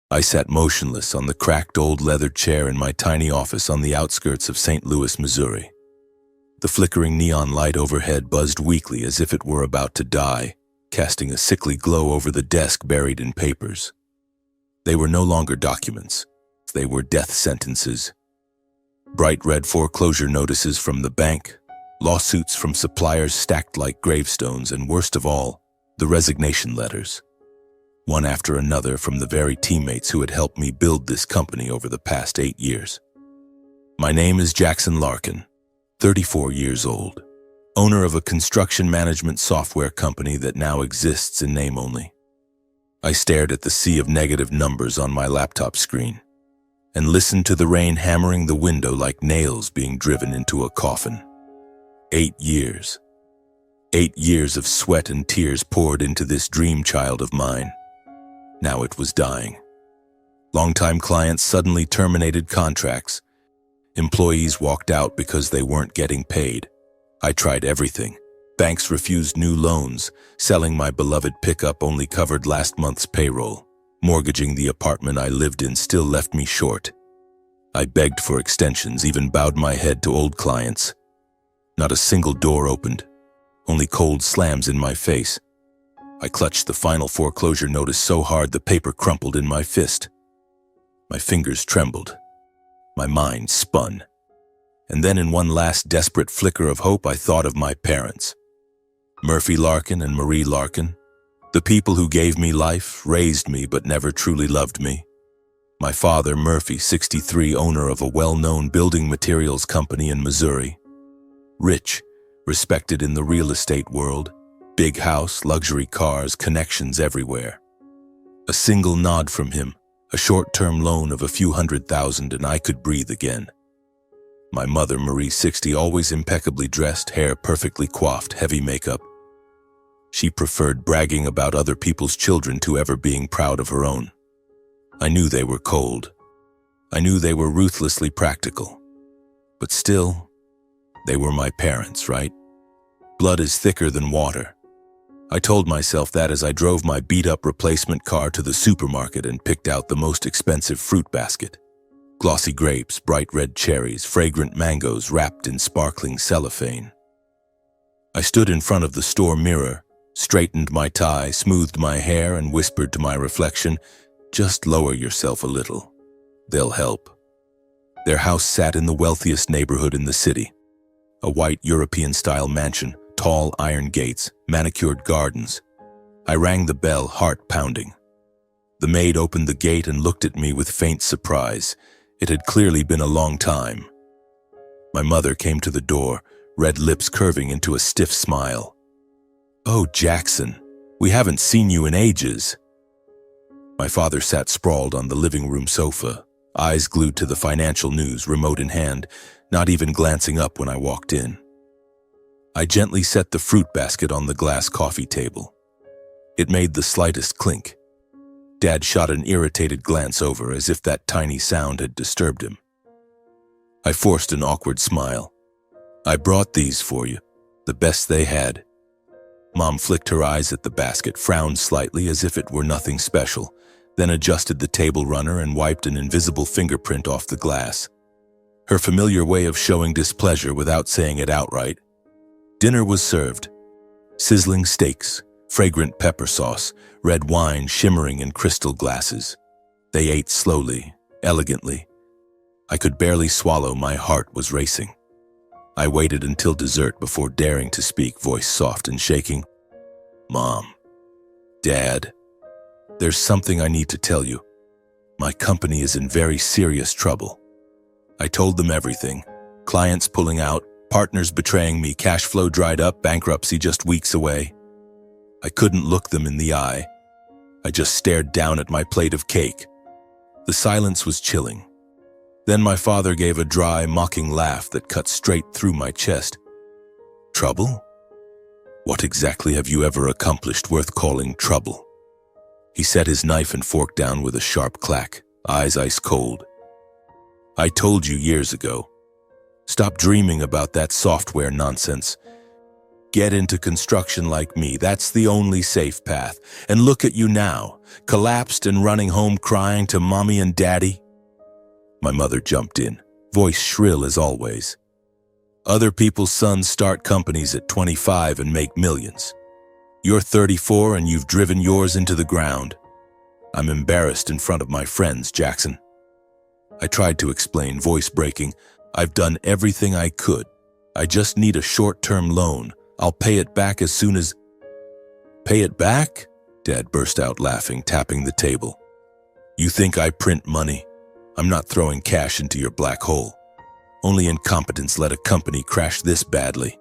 I sat motionless on the cracked old leather chair in my tiny office on the outskirts of St. Louis, Missouri. The flickering neon light overhead buzzed weakly as if it were about to die, casting a sickly glow over the desk buried in papers. They were no longer documents. They were death sentences. Bright red foreclosure notices from the bank, lawsuits from suppliers stacked like gravestones, and worst of all, the resignation letters. One after another from the very teammates who had helped me build this company over the past 8 years. My name is Jackson Larkin, 34 years old, owner of a construction management software company that now exists in name only. I stared at the sea of negative numbers on my laptop screen and listened to the rain hammering the window like nails being driven into a coffin. 8 years. 8 years of sweat and tears poured into this dream child of mine. Now it was dying. Longtime clients suddenly terminated contracts. Employees walked out because they weren't getting paid. I tried everything. Banks refused new loans. Selling my beloved pickup only covered last month's payroll. Mortgaging the apartment I lived in still left me short. I begged for extensions, even bowed my head to old clients. Not a single door opened, only cold slams in my face. I clutched the final foreclosure notice so hard the paper crumpled in my fist. My fingers trembled. My mind spun. And then in one last desperate flicker of hope, I thought of my parents. Murphy Larkin and Marie Larkin, the people who gave me life, raised me, but never truly loved me. My father, Murphy, 63, owner of a well-known building materials company in Missouri. Rich, respected in the real estate world. Big house, luxury cars, connections everywhere. A single nod from him, a short-term loan of a few $100,000, and I could breathe again. My mother, Marie, 60, always impeccably dressed, hair perfectly coiffed, heavy makeup. She preferred bragging about other people's children to ever being proud of her own. I knew they were cold. I knew they were ruthlessly practical. But still, they were my parents, right? Blood is thicker than water. I told myself that as I drove my beat-up replacement car to the supermarket and picked out the most expensive fruit basket. Glossy grapes, bright red cherries, fragrant mangoes wrapped in sparkling cellophane. I stood in front of the store mirror, straightened my tie, smoothed my hair, and whispered to my reflection, "Just lower yourself a little. They'll help." Their house sat in the wealthiest neighborhood in the city. A white European-style mansion, tall iron gates, manicured gardens. I rang the bell, heart pounding. The maid opened the gate and looked at me with faint surprise. It had clearly been a long time. My mother came to the door, red lips curving into a stiff smile. "Oh, Jackson, we haven't seen you in ages." My father sat sprawled on the living room sofa, eyes glued to the financial news, remote in hand, not even glancing up when I walked in. I gently set the fruit basket on the glass coffee table. It made the slightest clink. Dad shot an irritated glance over as if that tiny sound had disturbed him. I forced an awkward smile. "I brought these for you, the best they had." Mom flicked her eyes at the basket, frowned slightly as if it were nothing special, then adjusted the table runner and wiped an invisible fingerprint off the glass. Her familiar way of showing displeasure without saying it outright. Dinner was served. Sizzling steaks, fragrant pepper sauce, red wine shimmering in crystal glasses. They ate slowly, elegantly. I could barely swallow, my heart was racing. I waited until dessert before daring to speak, voice soft and shaking. "Mom, Dad, there's something I need to tell you. My company is in very serious trouble." I told them everything. Clients pulling out, partners betraying me, cash flow dried up, bankruptcy just weeks away. I couldn't look them in the eye. I just stared down at my plate of cake. The silence was chilling. Then my father gave a dry, mocking laugh that cut straight through my chest. "Trouble? What exactly have you ever accomplished worth calling trouble?" He set his knife and fork down with a sharp clack, eyes ice cold. "I told you years ago. Stop dreaming about that software nonsense. Get into construction like me. That's the only safe path. And look at you now, collapsed and running home crying to mommy and daddy." My mother jumped in, voice shrill as always. "Other people's sons start companies at 25 and make millions. You're 34 and you've driven yours into the ground. I'm embarrassed in front of my friends, Jackson." I tried to explain, voice breaking. "I've done everything I could. I just need a short-term loan. I'll pay it back as soon as—" "Pay it back?" Dad burst out laughing, tapping the table. "You think I print money? I'm not throwing cash into your black hole. Only incompetence let a company crash this badly."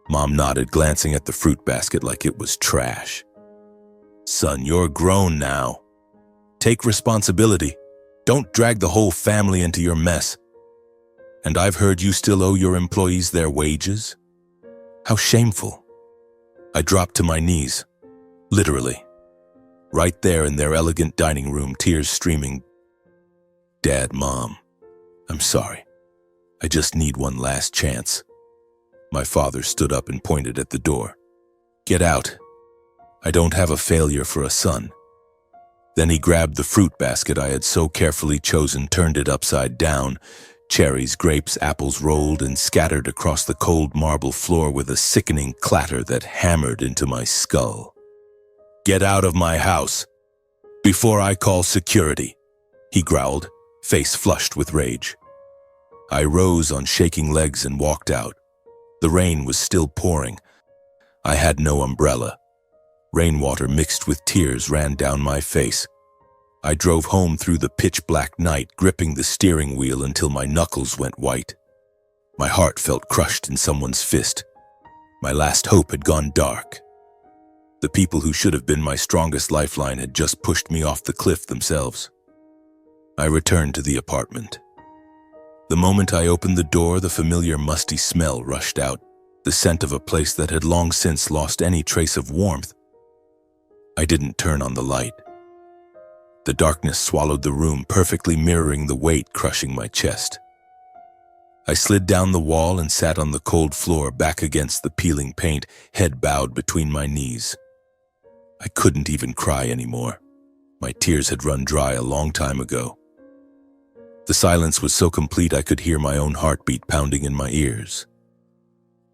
Mom nodded, glancing at the fruit basket like it was trash. "Son, you're grown now. Take responsibility. Don't drag the whole family into your mess. And I've heard you still owe your employees their wages? How shameful." I dropped to my knees, literally. Right there in their elegant dining room, tears streaming. "Dad, Mom, I'm sorry. I just need one last chance." My father stood up and pointed at the door. "Get out. I don't have a failure for a son." Then he grabbed the fruit basket I had so carefully chosen, turned it upside down. Cherries, grapes, apples rolled and scattered across the cold marble floor with a sickening clatter that hammered into my skull. "Get out of my house before I call security," he growled, face flushed with rage. I rose on shaking legs and walked out. The rain was still pouring. I had no umbrella. Rainwater mixed with tears ran down my face. I drove home through the pitch-black night, gripping the steering wheel until my knuckles went white. My heart felt crushed in someone's fist. My last hope had gone dark. The people who should have been my strongest lifeline had just pushed me off the cliff themselves. I returned to the apartment. The moment I opened the door, the familiar musty smell rushed out, the scent of a place that had long since lost any trace of warmth. I didn't turn on the light. The darkness swallowed the room, perfectly mirroring the weight crushing my chest. I slid down the wall and sat on the cold floor, back against the peeling paint, head bowed between my knees. I couldn't even cry anymore. My tears had run dry a long time ago. The silence was so complete I could hear my own heartbeat pounding in my ears.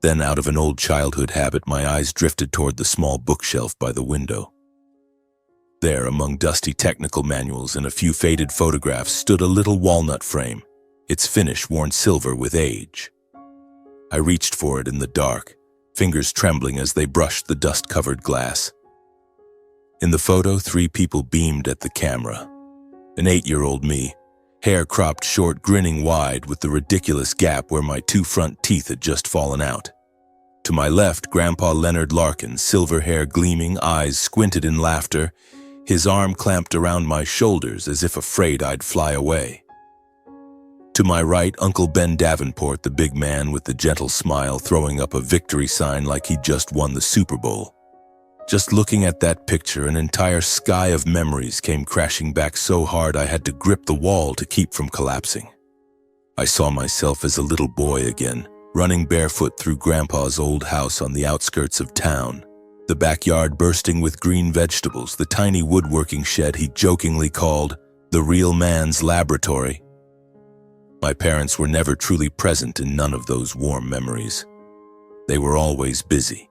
Then, out of an old childhood habit, my eyes drifted toward the small bookshelf by the window. There, among dusty technical manuals and a few faded photographs, stood a little walnut frame, its finish worn silver with age. I reached for it in the dark, fingers trembling as they brushed the dust-covered glass. In the photo, 3 people beamed at the camera. An 8-year-old me, hair cropped short, grinning wide, with the ridiculous gap where my 2 front teeth had just fallen out. To my left, Grandpa Leonard Larkin, silver hair gleaming, eyes squinted in laughter, his arm clamped around my shoulders as if afraid I'd fly away. To my right, Uncle Ben Davenport, the big man with the gentle smile, throwing up a victory sign like he'd just won the Super Bowl. Just looking at that picture, an entire sky of memories came crashing back so hard I had to grip the wall to keep from collapsing. I saw myself as a little boy again, running barefoot through Grandpa's old house on the outskirts of town, the backyard bursting with green vegetables, the tiny woodworking shed he jokingly called the real man's laboratory. My parents were never truly present in none of those warm memories. They were always busy.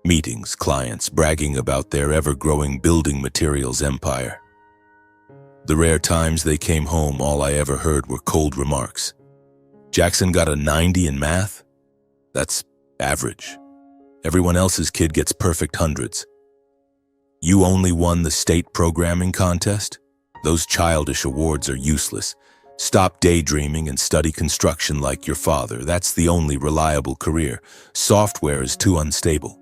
Meetings, clients, bragging about their ever-growing building materials empire. The rare times they came home, all I ever heard were cold remarks. "Jackson got a 90 in math? That's average. Everyone else's kid gets perfect hundreds. You only won the state programming contest? Those childish awards are useless. Stop daydreaming and study construction like your father. That's the only reliable career. Software is too unstable."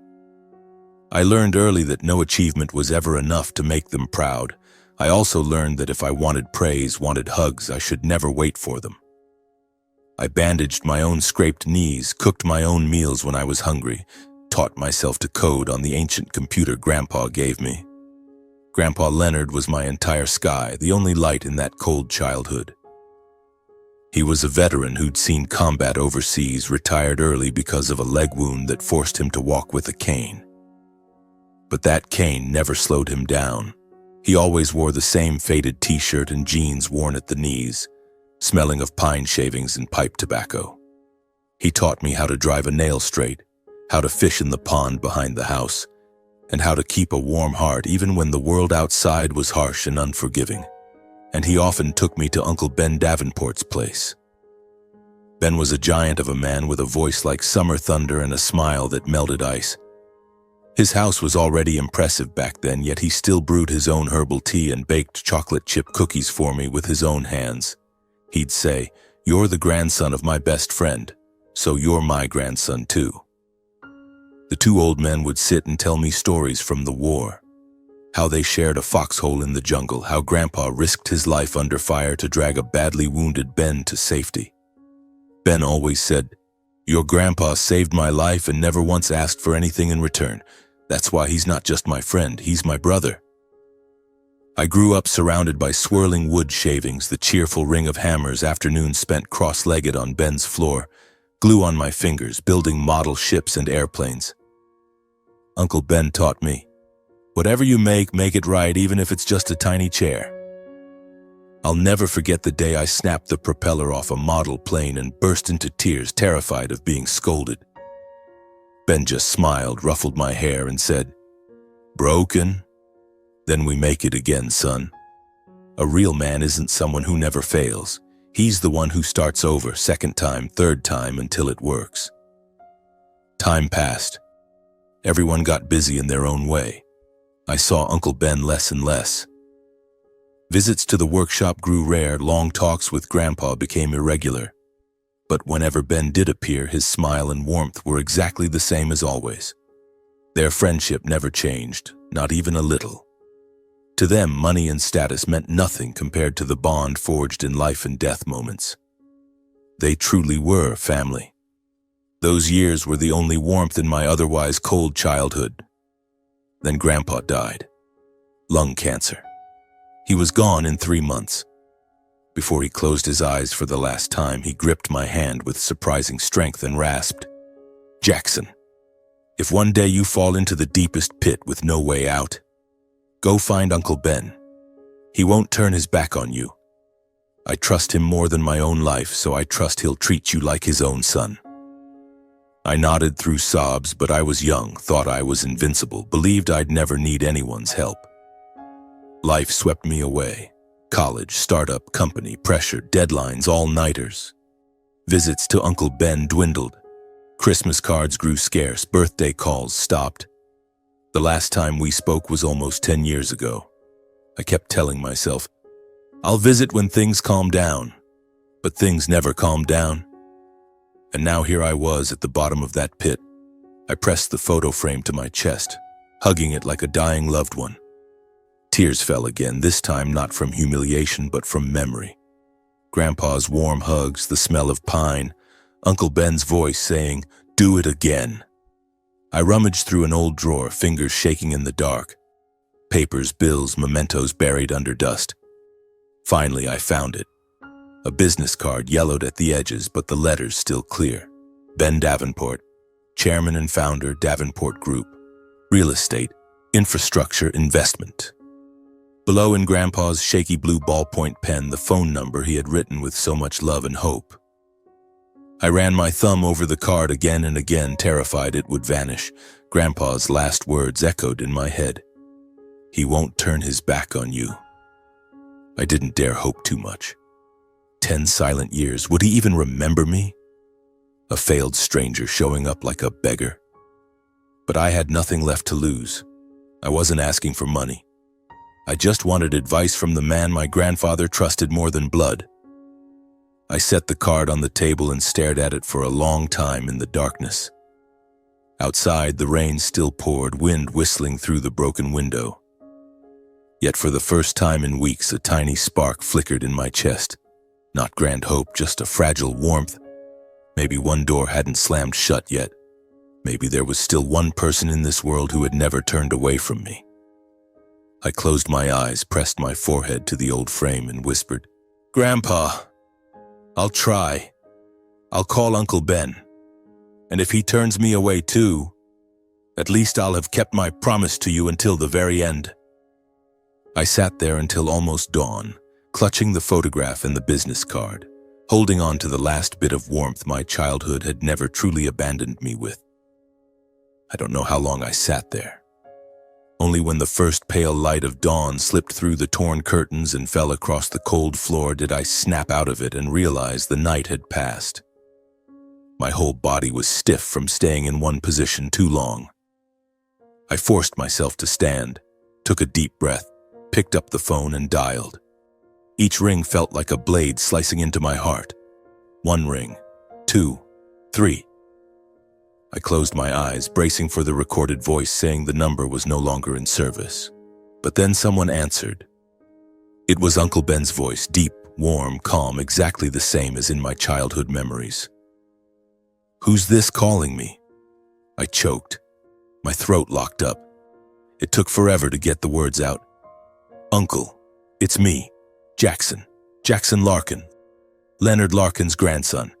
I learned early that no achievement was ever enough to make them proud. I also learned that if I wanted praise, wanted hugs, I should never wait for them. I bandaged my own scraped knees, cooked my own meals when I was hungry, taught myself to code on the ancient computer Grandpa gave me. Grandpa Leonard was my entire sky, the only light in that cold childhood. He was a veteran who'd seen combat overseas, retired early because of a leg wound that forced him to walk with a cane. But that cane never slowed him down. He always wore the same faded t-shirt and jeans worn at the knees, smelling of pine shavings and pipe tobacco. He taught me how to drive a nail straight, how to fish in the pond behind the house, and how to keep a warm heart even when the world outside was harsh and unforgiving. And he often took me to Uncle Ben Davenport's place. Ben was a giant of a man with a voice like summer thunder and a smile that melted ice. His house was already impressive back then, yet he still brewed his own herbal tea and baked chocolate chip cookies for me with his own hands. He'd say, "You're the grandson of my best friend, so you're my grandson too." The two old men would sit and tell me stories from the war. How they shared a foxhole in the jungle, how Grandpa risked his life under fire to drag a badly wounded Ben to safety. Ben always said, "Your grandpa saved my life and never once asked for anything in return. That's why he's not just my friend, he's my brother." I grew up surrounded by swirling wood shavings, the cheerful ring of hammers, afternoons spent cross-legged on Ben's floor, glue on my fingers, building model ships and airplanes. Uncle Ben taught me, whatever you make it right, even if it's just a tiny chair. I'll never forget the day I snapped the propeller off a model plane and burst into tears, terrified of being scolded. Ben just smiled, ruffled my hair, and said, "Broken? Then we make it again, son. A real man isn't someone who never fails. He's the one who starts over, second time, third time, until it works." Time passed. Everyone got busy in their own way. I saw Uncle Ben less and less. Visits to the workshop grew rare, long talks with Grandpa became irregular. But whenever Ben did appear, his smile and warmth were exactly the same as always. Their friendship never changed, not even a little. To them, money and status meant nothing compared to the bond forged in life and death moments. They truly were family. Those years were the only warmth in my otherwise cold childhood. Then Grandpa died. Lung cancer. He was gone in 3 months. Before he closed his eyes for the last time, he gripped my hand with surprising strength and rasped, "Jackson, if one day you fall into the deepest pit with no way out, go find Uncle Ben. He won't turn his back on you. I trust him more than my own life, so I trust he'll treat you like his own son." I nodded through sobs, but I was young, thought I was invincible, believed I'd never need anyone's help. Life swept me away. College, startup, company, pressure, deadlines, all-nighters. Visits to Uncle Ben dwindled. Christmas cards grew scarce, birthday calls stopped. The last time we spoke was almost 10 years ago. I kept telling myself, I'll visit when things calm down. But things never calmed down. And now here I was at the bottom of that pit. I pressed the photo frame to my chest, hugging it like a dying loved one. Tears fell again, this time not from humiliation but from memory. Grandpa's warm hugs, the smell of pine, Uncle Ben's voice saying, "Do it again." I rummaged through an old drawer, fingers shaking in the dark. Papers, bills, mementos buried under dust. Finally, I found it. A business card yellowed at the edges, but the letters still clear. Ben Davenport, Chairman and Founder, Davenport Group. Real estate, infrastructure, investment. Below in Grandpa's shaky blue ballpoint pen, the phone number he had written with so much love and hope. I ran my thumb over the card again and again, terrified it would vanish. Grandpa's last words echoed in my head. "He won't turn his back on you." I didn't dare hope too much. 10 silent years, would he even remember me? A failed stranger showing up like a beggar. But I had nothing left to lose. I wasn't asking for money. I just wanted advice from the man my grandfather trusted more than blood. I set the card on the table and stared at it for a long time in the darkness. Outside, the rain still poured, wind whistling through the broken window. Yet for the first time in weeks, a tiny spark flickered in my chest. Not grand hope, just a fragile warmth. Maybe one door hadn't slammed shut yet. Maybe there was still one person in this world who had never turned away from me. I closed my eyes, pressed my forehead to the old frame, and whispered, "Grandpa." I'll try. I'll call Uncle Ben. And if he turns me away too, at least I'll have kept my promise to you until the very end. I sat there until almost dawn, clutching the photograph and the business card, holding on to the last bit of warmth my childhood had never truly abandoned me with. I don't know how long I sat there. Only when the first pale light of dawn slipped through the torn curtains and fell across the cold floor did I snap out of it and realize the night had passed. My whole body was stiff from staying in one position too long. I forced myself to stand, took a deep breath, picked up the phone and dialed. Each ring felt like a blade slicing into my heart. 1 ring, 2, 3. I closed my eyes, bracing for the recorded voice saying the number was no longer in service. But then someone answered. It was Uncle Ben's voice, deep, warm, calm, exactly the same as in my childhood memories. "Who's this calling me?" I choked. My throat locked up. It took forever to get the words out. "Uncle, it's me, Jackson Larkin, Leonard Larkin's grandson."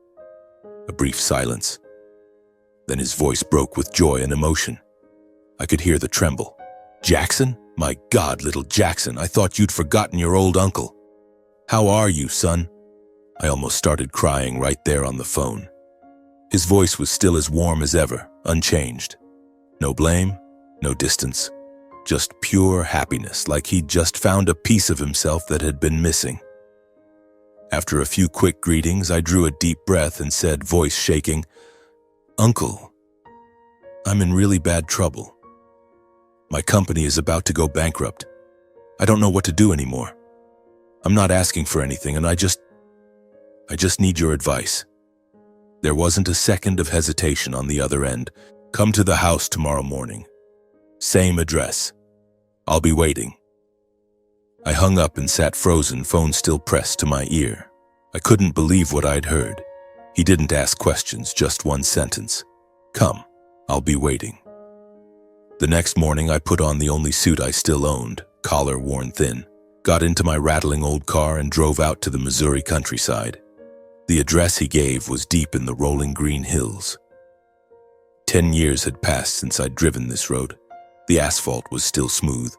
A brief silence. Then his voice broke with joy and emotion. I could hear the tremble. "Jackson? My God, little Jackson, I thought you'd forgotten your old uncle. How are you, son?" I almost started crying right there on the phone. His voice was still as warm as ever, unchanged. No blame, no distance, just pure happiness, like he'd just found a piece of himself that had been missing. After a few quick greetings, I drew a deep breath and said, voice shaking, "Uncle, I'm in really bad trouble. My company is about to go bankrupt. I don't know what to do anymore. I'm not asking for anything, and I just need your advice." There wasn't a second of hesitation on the other end. "Come to the house tomorrow morning. Same address. I'll be waiting." I hung up and sat frozen, phone still pressed to my ear. I couldn't believe what I'd heard. He didn't ask questions, just one sentence. "Come, I'll be waiting." The next morning I put on the only suit I still owned, collar worn thin, got into my rattling old car and drove out to the Missouri countryside. The address he gave was deep in the rolling green hills. 10 years had passed since I'd driven this road. The asphalt was still smooth,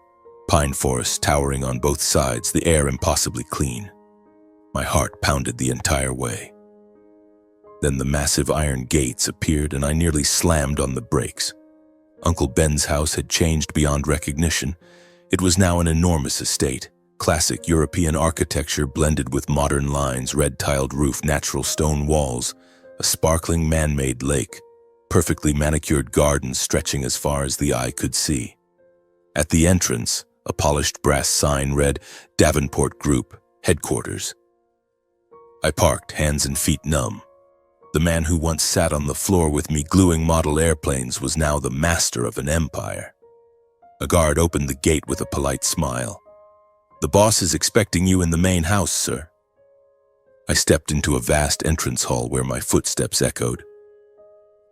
pine forests towering on both sides, the air impossibly clean. My heart pounded the entire way. Then the massive iron gates appeared and I nearly slammed on the brakes. Uncle Ben's house had changed beyond recognition. It was now an enormous estate, classic European architecture blended with modern lines, red-tiled roof, natural stone walls, a sparkling man-made lake, perfectly manicured gardens stretching as far as the eye could see. At the entrance, a polished brass sign read, "Davenport Group, Headquarters." I parked, hands and feet numb. The man who once sat on the floor with me gluing model airplanes was now the master of an empire. A guard opened the gate with a polite smile. "The boss is expecting you in the main house, sir." I stepped into a vast entrance hall where my footsteps echoed.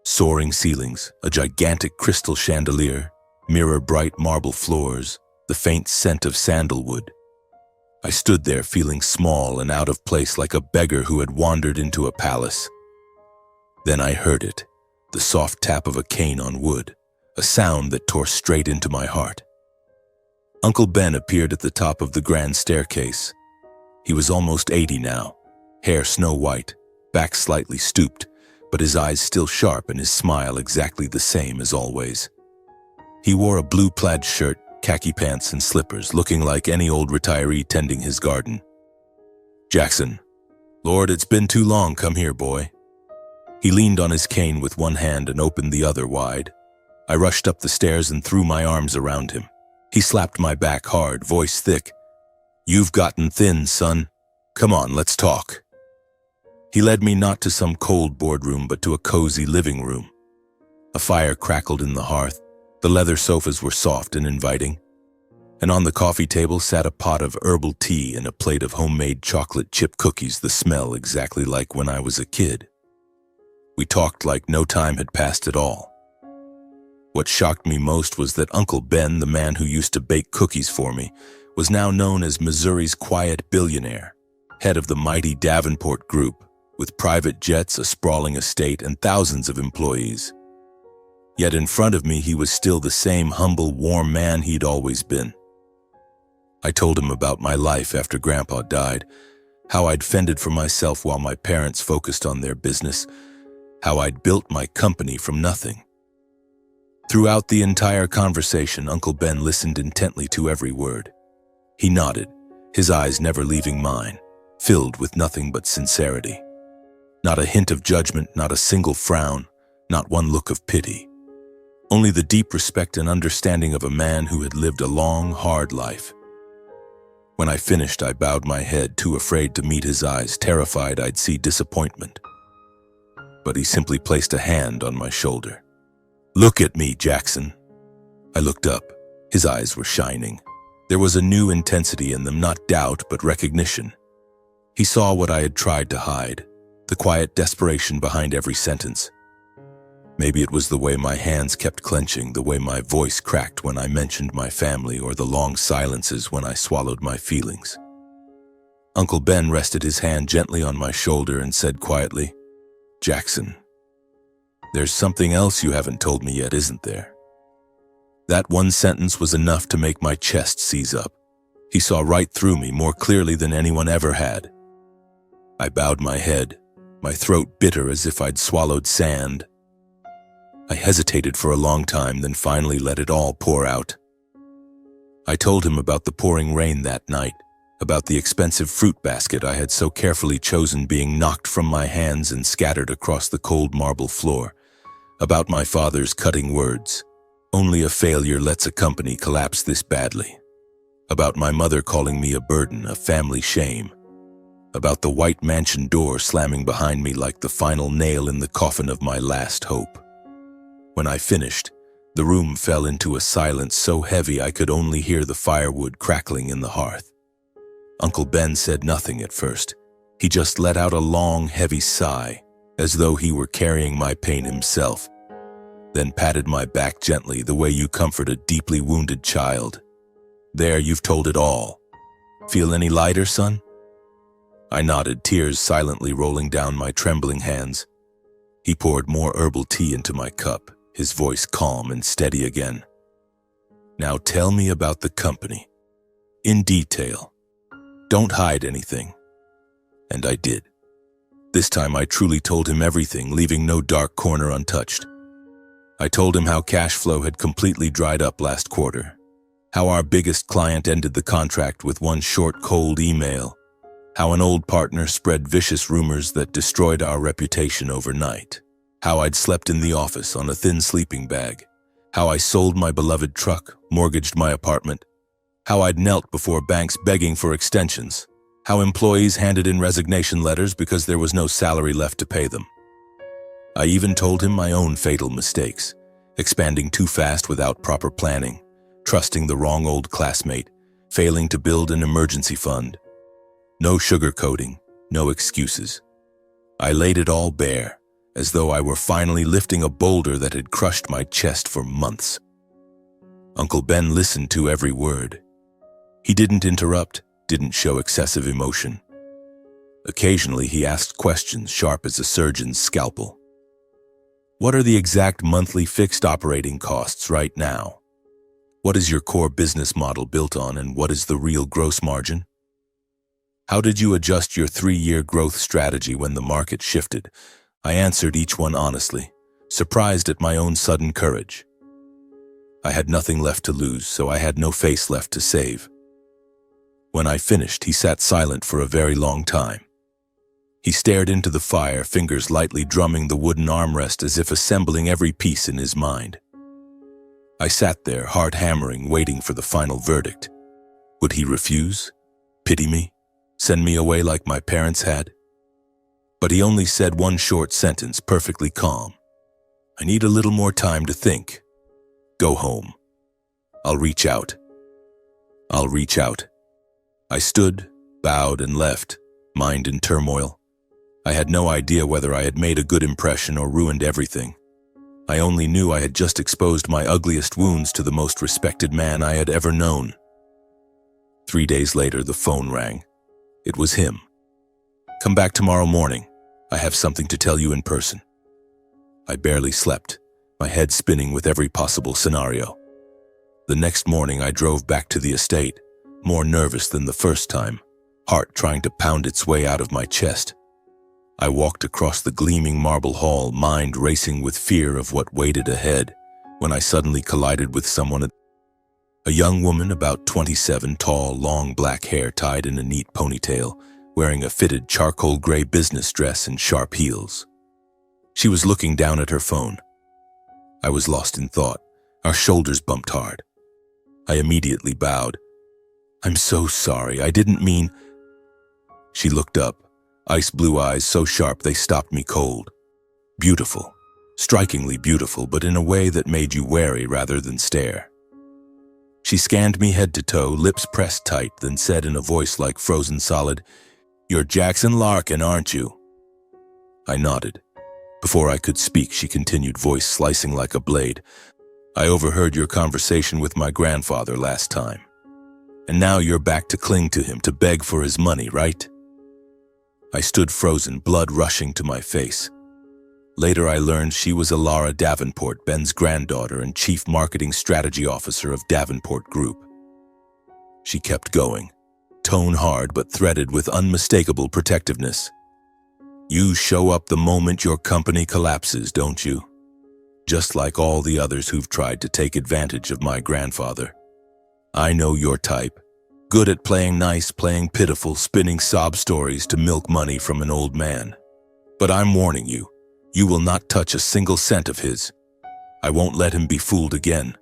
Soaring ceilings, a gigantic crystal chandelier, mirror-bright marble floors, the faint scent of sandalwood. I stood there feeling small and out of place like a beggar who had wandered into a palace. Then I heard it, the soft tap of a cane on wood, a sound that tore straight into my heart. Uncle Ben appeared at the top of the grand staircase. He was almost 80 now, hair snow-white, back slightly stooped, but his eyes still sharp and his smile exactly the same as always. He wore a blue plaid shirt, khaki pants and slippers, looking like any old retiree tending his garden. "Jackson, Lord, it's been too long, come here, boy." He leaned on his cane with one hand and opened the other wide. I rushed up the stairs and threw my arms around him. He slapped my back hard, voice thick. "You've gotten thin, son. Come on, let's talk." He led me not to some cold boardroom, but to a cozy living room. A fire crackled in the hearth. The leather sofas were soft and inviting. And on the coffee table sat a pot of herbal tea and a plate of homemade chocolate chip cookies, the smell exactly like when I was a kid. We talked like no time had passed at all. What shocked me most was that Uncle Ben, the man who used to bake cookies for me, was now known as Missouri's quiet billionaire, head of the mighty Davenport Group, with private jets, a sprawling estate, and thousands of employees. Yet in front of me, he was still the same humble, warm man he'd always been. I told him about my life after Grandpa died, how I'd fended for myself while my parents focused on their business, how I'd built my company from nothing. Throughout the entire conversation, Uncle Ben listened intently to every word. He nodded, his eyes never leaving mine, filled with nothing but sincerity. Not a hint of judgment, not a single frown, not one look of pity. Only the deep respect and understanding of a man who had lived a long, hard life. When I finished, I bowed my head, too afraid to meet his eyes, terrified I'd see disappointment. But he simply placed a hand on my shoulder. "Look at me, Jackson." I looked up. His eyes were shining. There was a new intensity in them, not doubt, but recognition. He saw what I had tried to hide, the quiet desperation behind every sentence. Maybe it was the way my hands kept clenching, the way my voice cracked when I mentioned my family, or the long silences when I swallowed my feelings. Uncle Ben rested his hand gently on my shoulder and said quietly, "Jackson, there's something else you haven't told me yet, isn't there?" That one sentence was enough to make my chest seize up. He saw right through me more clearly than anyone ever had. I bowed my head, my throat bitter as if I'd swallowed sand. I hesitated for a long time, then finally let it all pour out. I told him about the pouring rain that night, about the expensive fruit basket I had so carefully chosen being knocked from my hands and scattered across the cold marble floor, about my father's cutting words, "Only a failure lets a company collapse this badly," about my mother calling me a burden, a family shame, about the white mansion door slamming behind me like the final nail in the coffin of my last hope. When I finished, the room fell into a silence so heavy I could only hear the firewood crackling in the hearth. Uncle Ben said nothing at first. He just let out a long, heavy sigh, as though he were carrying my pain himself, then patted my back gently, the way you comfort a deeply wounded child. "There, you've told it all. Feel any lighter, son?" I nodded, tears silently rolling down my trembling hands. He poured more herbal tea into my cup, his voice calm and steady again. "Now tell me about the company. In detail. Don't hide anything." And I did. This time I truly told him everything, leaving no dark corner untouched. I told him how cash flow had completely dried up last quarter, how our biggest client ended the contract with one short, cold email, how an old partner spread vicious rumors that destroyed our reputation overnight, how I'd slept in the office on a thin sleeping bag, how I sold my beloved truck, mortgaged my apartment, how I'd knelt before banks begging for extensions, how employees handed in resignation letters because there was no salary left to pay them. I even told him my own fatal mistakes, expanding too fast without proper planning, trusting the wrong old classmate, failing to build an emergency fund. No sugarcoating, no excuses. I laid it all bare, as though I were finally lifting a boulder that had crushed my chest for months. Uncle Ben listened to every word. He didn't interrupt, didn't show excessive emotion. Occasionally he asked questions sharp as a surgeon's scalpel. "What are the exact monthly fixed operating costs right now? What is your core business model built on, and what is the real gross margin? How did you adjust your 3-year growth strategy when the market shifted?" I answered each one honestly, surprised at my own sudden courage. I had nothing left to lose, so I had no face left to save. When I finished, he sat silent for a very long time. He stared into the fire, fingers lightly drumming the wooden armrest as if assembling every piece in his mind. I sat there, heart hammering, waiting for the final verdict. Would he refuse? Pity me? Send me away like my parents had? But he only said one short sentence, perfectly calm. "I need a little more time to think. Go home. I'll reach out. I'll reach out." I stood, bowed, and left, mind in turmoil. I had no idea whether I had made a good impression or ruined everything. I only knew I had just exposed my ugliest wounds to the most respected man I had ever known. 3 days later, the phone rang. It was him. "Come back tomorrow morning. I have something to tell you in person. I barely slept, my head spinning with every possible scenario. The next morning I drove back to the estate, more nervous than the first time, heart trying to pound its way out of my chest. I walked across the gleaming marble hall, mind racing with fear of what waited ahead, when I suddenly collided with someone. A young woman about 27, tall, long black hair tied in a neat ponytail, wearing a fitted charcoal gray business dress and sharp heels. She was looking down at her phone. I was lost in thought. Our shoulders bumped hard. I immediately bowed. "I'm so sorry, I didn't mean..." She looked up, ice blue eyes so sharp they stopped me cold. Beautiful, strikingly beautiful, but in a way that made you wary rather than stare. She scanned me head to toe, lips pressed tight, then said in a voice like frozen solid, "You're Jackson Larkin, aren't you?" I nodded. Before I could speak, she continued, voice slicing like a blade. "I overheard your conversation with my grandfather last time. And now you're back to cling to him, to beg for his money, right?" I stood frozen, blood rushing to my face. Later I learned she was Alara Davenport, Ben's granddaughter and Chief Marketing Strategy Officer of Davenport Group. She kept going, tone hard but threaded with unmistakable protectiveness. "You show up the moment your company collapses, don't you? Just like all the others who've tried to take advantage of my grandfather. I know your type. Good at playing nice, playing pitiful, spinning sob stories to milk money from an old man. But I'm warning you, you will not touch a single cent of his. I won't let him be fooled again."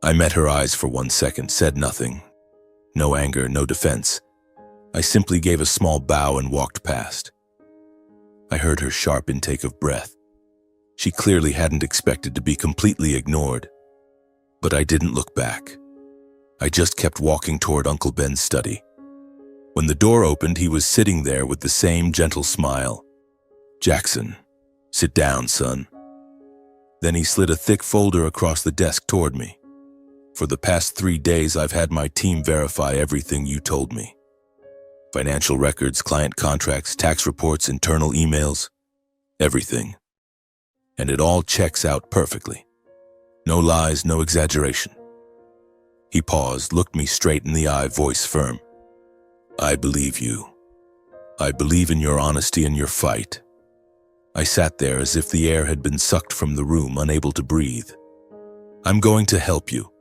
I met her eyes for 1 second, said nothing. No anger, no defense. I simply gave a small bow and walked past. I heard her sharp intake of breath. She clearly hadn't expected to be completely ignored. But I didn't look back. I just kept walking toward Uncle Ben's study. When the door opened, he was sitting there with the same gentle smile. "Jackson, sit down, son." Then he slid a thick folder across the desk toward me. "For the past 3 days, I've had my team verify everything you told me. Financial records, client contracts, tax reports, internal emails, everything. And it all checks out perfectly. No lies, no exaggeration." He paused, looked me straight in the eye, voice firm. "I believe you. I believe in your honesty and your fight." I sat there as if the air had been sucked from the room, unable to breathe. "I'm going to help you.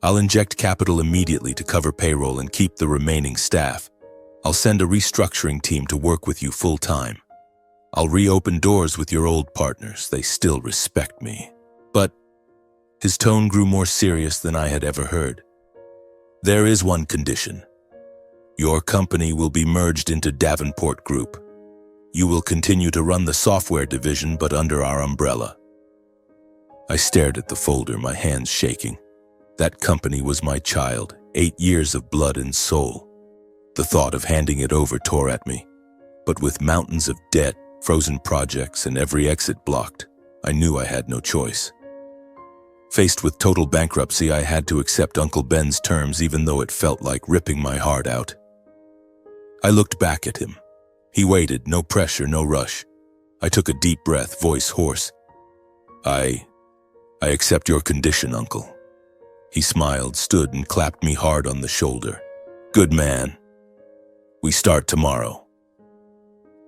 I'll inject capital immediately to cover payroll and keep the remaining staff. I'll send a restructuring team to work with you full-time. I'll reopen doors with your old partners. They still respect me. But..." His tone grew more serious than I had ever heard. "There is one condition. Your company will be merged into Davenport Group. You will continue to run the software division, but under our umbrella." I stared at the folder, my hands shaking. That company was my child, 8 years of blood and soul. The thought of handing it over tore at me. But with mountains of debt, frozen projects, and every exit blocked, I knew I had no choice. Faced with total bankruptcy, I had to accept Uncle Ben's terms, even though it felt like ripping my heart out. I looked back at him. He waited, no pressure, no rush. I took a deep breath, voice hoarse. I accept your condition, Uncle." He smiled, stood, and clapped me hard on the shoulder. "Good man. We start tomorrow."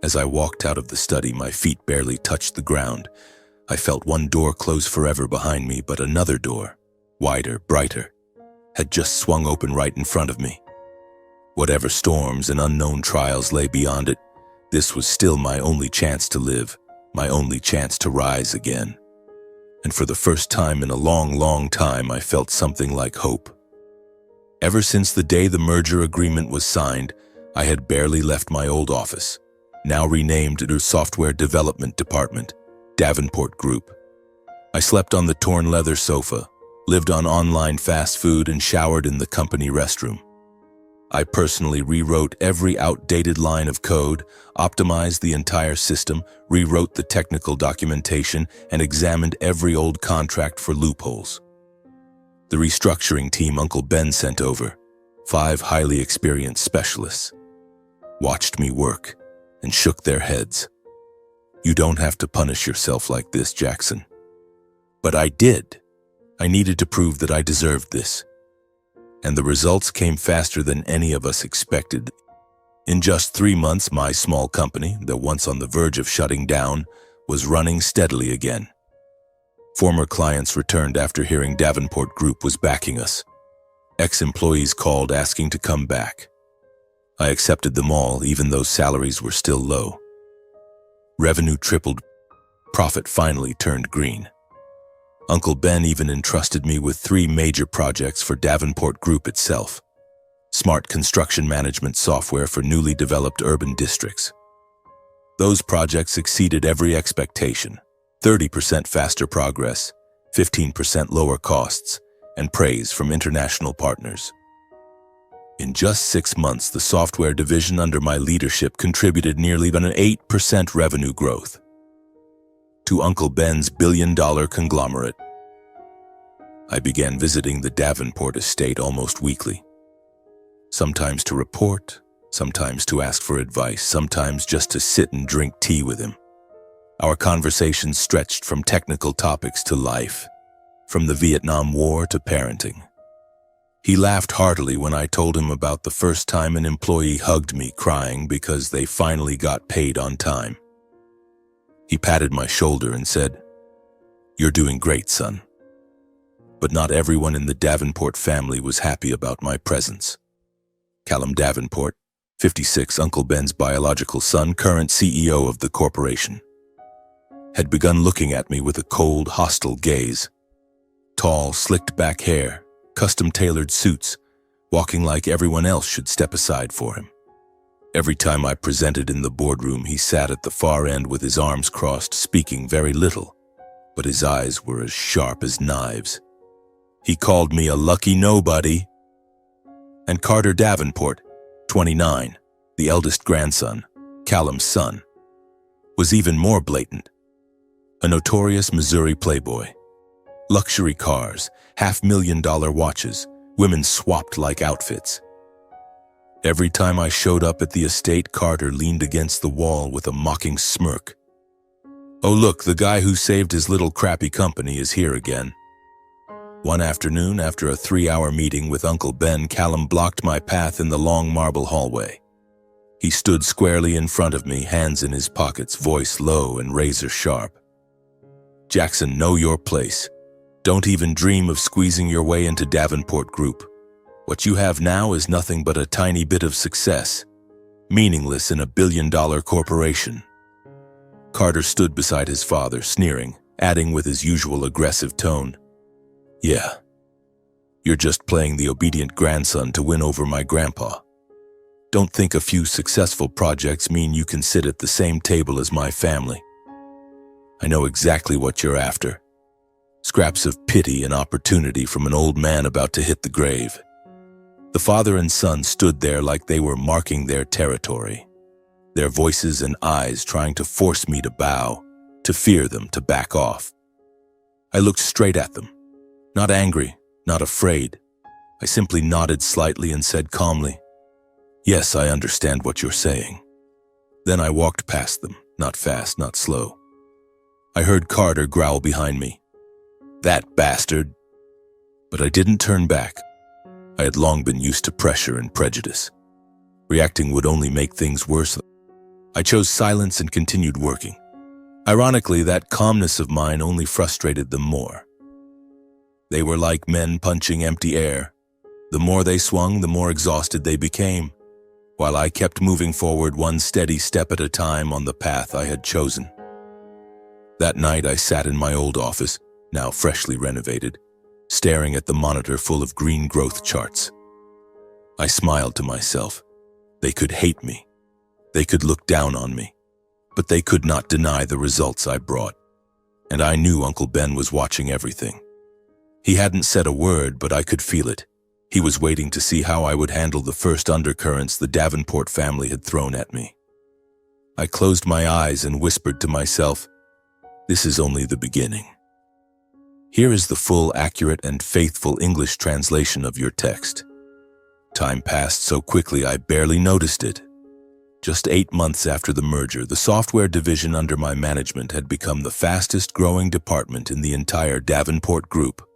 As I walked out of the study, my feet barely touched the ground. I felt one door close forever behind me, but another door, wider, brighter, had just swung open right in front of me. Whatever storms and unknown trials lay beyond it, this was still my only chance to live, my only chance to rise again. And for the first time in a long, long time, I felt something like hope. Ever since the day the merger agreement was signed, I had barely left my old office, now renamed the Software Development Department, Davenport Group. I slept on the torn leather sofa, lived on online fast food, and showered in the company restroom. I personally rewrote every outdated line of code, optimized the entire system, rewrote the technical documentation, and examined every old contract for loopholes. The restructuring team Uncle Ben sent over, 5 highly experienced specialists, watched me work, and shook their heads. "You don't have to punish yourself like this, Jackson." But I did. I needed to prove that I deserved this. And the results came faster than any of us expected. In just 3 months, my small company, that once on the verge of shutting down, was running steadily again. Former clients returned after hearing Davenport Group was backing us. Ex-employees called asking to come back. I accepted them all, even though salaries were still low. Revenue tripled. Profit finally turned green. Uncle Ben even entrusted me with 3 major projects for Davenport Group itself. Smart construction management software for newly developed urban districts. Those projects exceeded every expectation. 30% faster progress, 15% lower costs, and praise from international partners. In just 6 months, the software division under my leadership contributed nearly an 8% revenue growth to Uncle Ben's billion-dollar conglomerate. I began visiting the Davenport estate almost weekly. Sometimes to report, sometimes to ask for advice, sometimes just to sit and drink tea with him. Our conversations stretched from technical topics to life, from the Vietnam War to parenting. He laughed heartily when I told him about the first time an employee hugged me crying because they finally got paid on time. He patted my shoulder and said, "You're doing great, son." But not everyone in the Davenport family was happy about my presence. Callum Davenport, 56, Uncle Ben's biological son, current CEO of the corporation, had begun looking at me with a cold, hostile gaze. Tall, slicked-back hair, custom-tailored suits, walking like everyone else should step aside for him. Every time I presented in the boardroom, he sat at the far end with his arms crossed, speaking very little, but his eyes were as sharp as knives. He called me a lucky nobody. And Carter Davenport, 29, the eldest grandson, Callum's son, was even more blatant. A notorious Missouri playboy. Luxury cars, $500,000 watches, women swapped like outfits. Every time I showed up at the estate, Carter leaned against the wall with a mocking smirk. "Oh look, the guy who saved his little crappy company is here again." One afternoon, after a 3-hour meeting with Uncle Ben, Callum blocked my path in the long marble hallway. He stood squarely in front of me, hands in his pockets, voice low and razor sharp. "Jackson, know your place. Don't even dream of squeezing your way into Davenport Group. What you have now is nothing but a tiny bit of success, meaningless in a billion-dollar corporation." Carter stood beside his father, sneering, adding with his usual aggressive tone, "Yeah, you're just playing the obedient grandson to win over my grandpa. Don't think a few successful projects mean you can sit at the same table as my family. I know exactly what you're after. Scraps of pity and opportunity from an old man about to hit the grave." The father and son stood there like they were marking their territory, their voices and eyes trying to force me to bow, to fear them, to back off. I looked straight at them, not angry, not afraid. I simply nodded slightly and said calmly, "Yes, I understand what you're saying." Then I walked past them, not fast, not slow. I heard Carter growl behind me, "That bastard!" But I didn't turn back. I had long been used to pressure and prejudice. Reacting would only make things worse. I chose silence and continued working. Ironically, that calmness of mine only frustrated them more. They were like men punching empty air. The more they swung, the more exhausted they became, while I kept moving forward one steady step at a time on the path I had chosen. That night I sat in my old office, now freshly renovated, staring at the monitor full of green growth charts. I smiled to myself. They could hate me. They could look down on me. But they could not deny the results I brought. And I knew Uncle Ben was watching everything. He hadn't said a word, but I could feel it. He was waiting to see how I would handle the first undercurrents the Davenport family had thrown at me. I closed my eyes and whispered to myself, "This is only the beginning." Here is the full, accurate, and faithful English translation of your text. Time passed so quickly I barely noticed it. Just 8 months after the merger, the software division under my management had become the fastest-growing department in the entire Davenport group.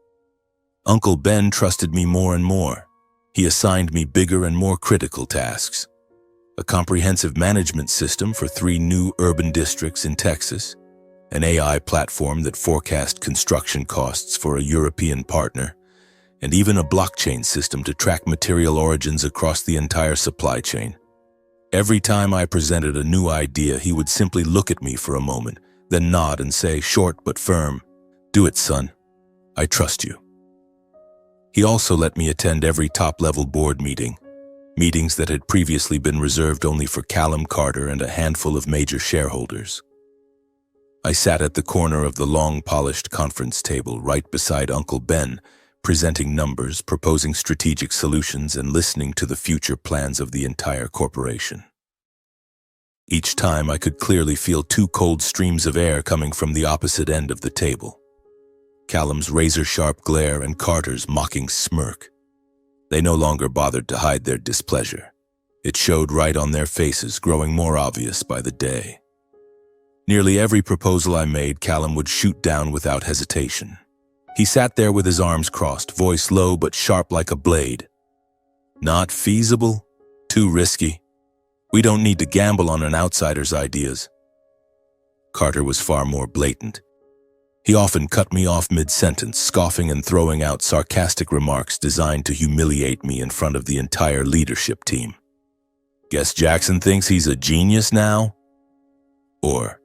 Uncle Ben trusted me more and more. He assigned me bigger and more critical tasks. A comprehensive management system for 3 new urban districts in Texas, an AI platform that forecast construction costs for a European partner, and even a blockchain system to track material origins across the entire supply chain. Every time I presented a new idea, he would simply look at me for a moment, then nod and say, short but firm, "Do it, son. I trust you." He also let me attend every top-level board meeting, meetings that had previously been reserved only for Callum Carter and a handful of major shareholders. I sat at the corner of the long, polished conference table right beside Uncle Ben, presenting numbers, proposing strategic solutions, and listening to the future plans of the entire corporation. Each time I could clearly feel 2 cold streams of air coming from the opposite end of the table. Callum's razor-sharp glare and Carter's mocking smirk. They no longer bothered to hide their displeasure. It showed right on their faces, growing more obvious by the day. Nearly every proposal I made, Callum would shoot down without hesitation. He sat there with his arms crossed, voice low but sharp like a blade. "Not feasible? Too risky? We don't need to gamble on an outsider's ideas." Carter was far more blatant. He often cut me off mid-sentence, scoffing and throwing out sarcastic remarks designed to humiliate me in front of the entire leadership team. "Guess Jackson thinks he's a genius now?" Or,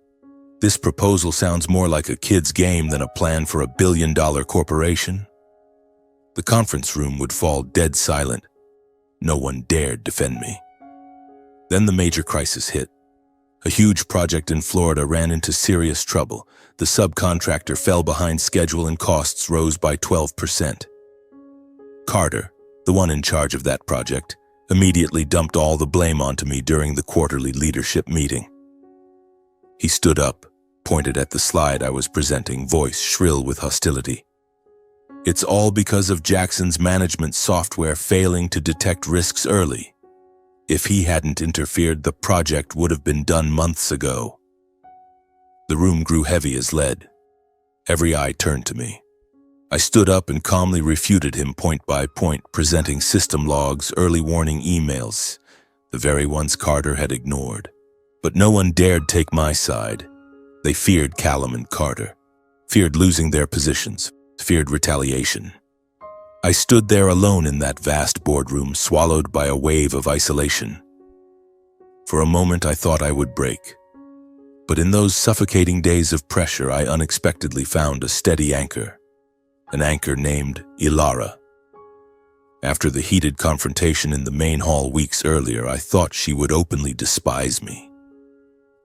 "This proposal sounds more like a kid's game than a plan for a billion-dollar corporation." The conference room would fall dead silent. No one dared defend me. Then the major crisis hit. A huge project in Florida ran into serious trouble. The subcontractor fell behind schedule and costs rose by 12%. Carter, the one in charge of that project, immediately dumped all the blame onto me during the quarterly leadership meeting. He stood up, pointed at the slide I was presenting, voice shrill with hostility. "It's all because of Jackson's management software failing to detect risks early. If he hadn't interfered, the project would have been done months ago." The room grew heavy as lead. Every eye turned to me. I stood up and calmly refuted him point by point, presenting system logs, early warning emails, the very ones Carter had ignored. But no one dared take my side. They feared Callum and Carter, feared losing their positions, feared retaliation. I stood there alone in that vast boardroom, swallowed by a wave of isolation. For a moment I thought I would break. But in those suffocating days of pressure, I unexpectedly found a steady anchor, an anchor named Ilara. After the heated confrontation in the main hall weeks earlier, I thought she would openly despise me.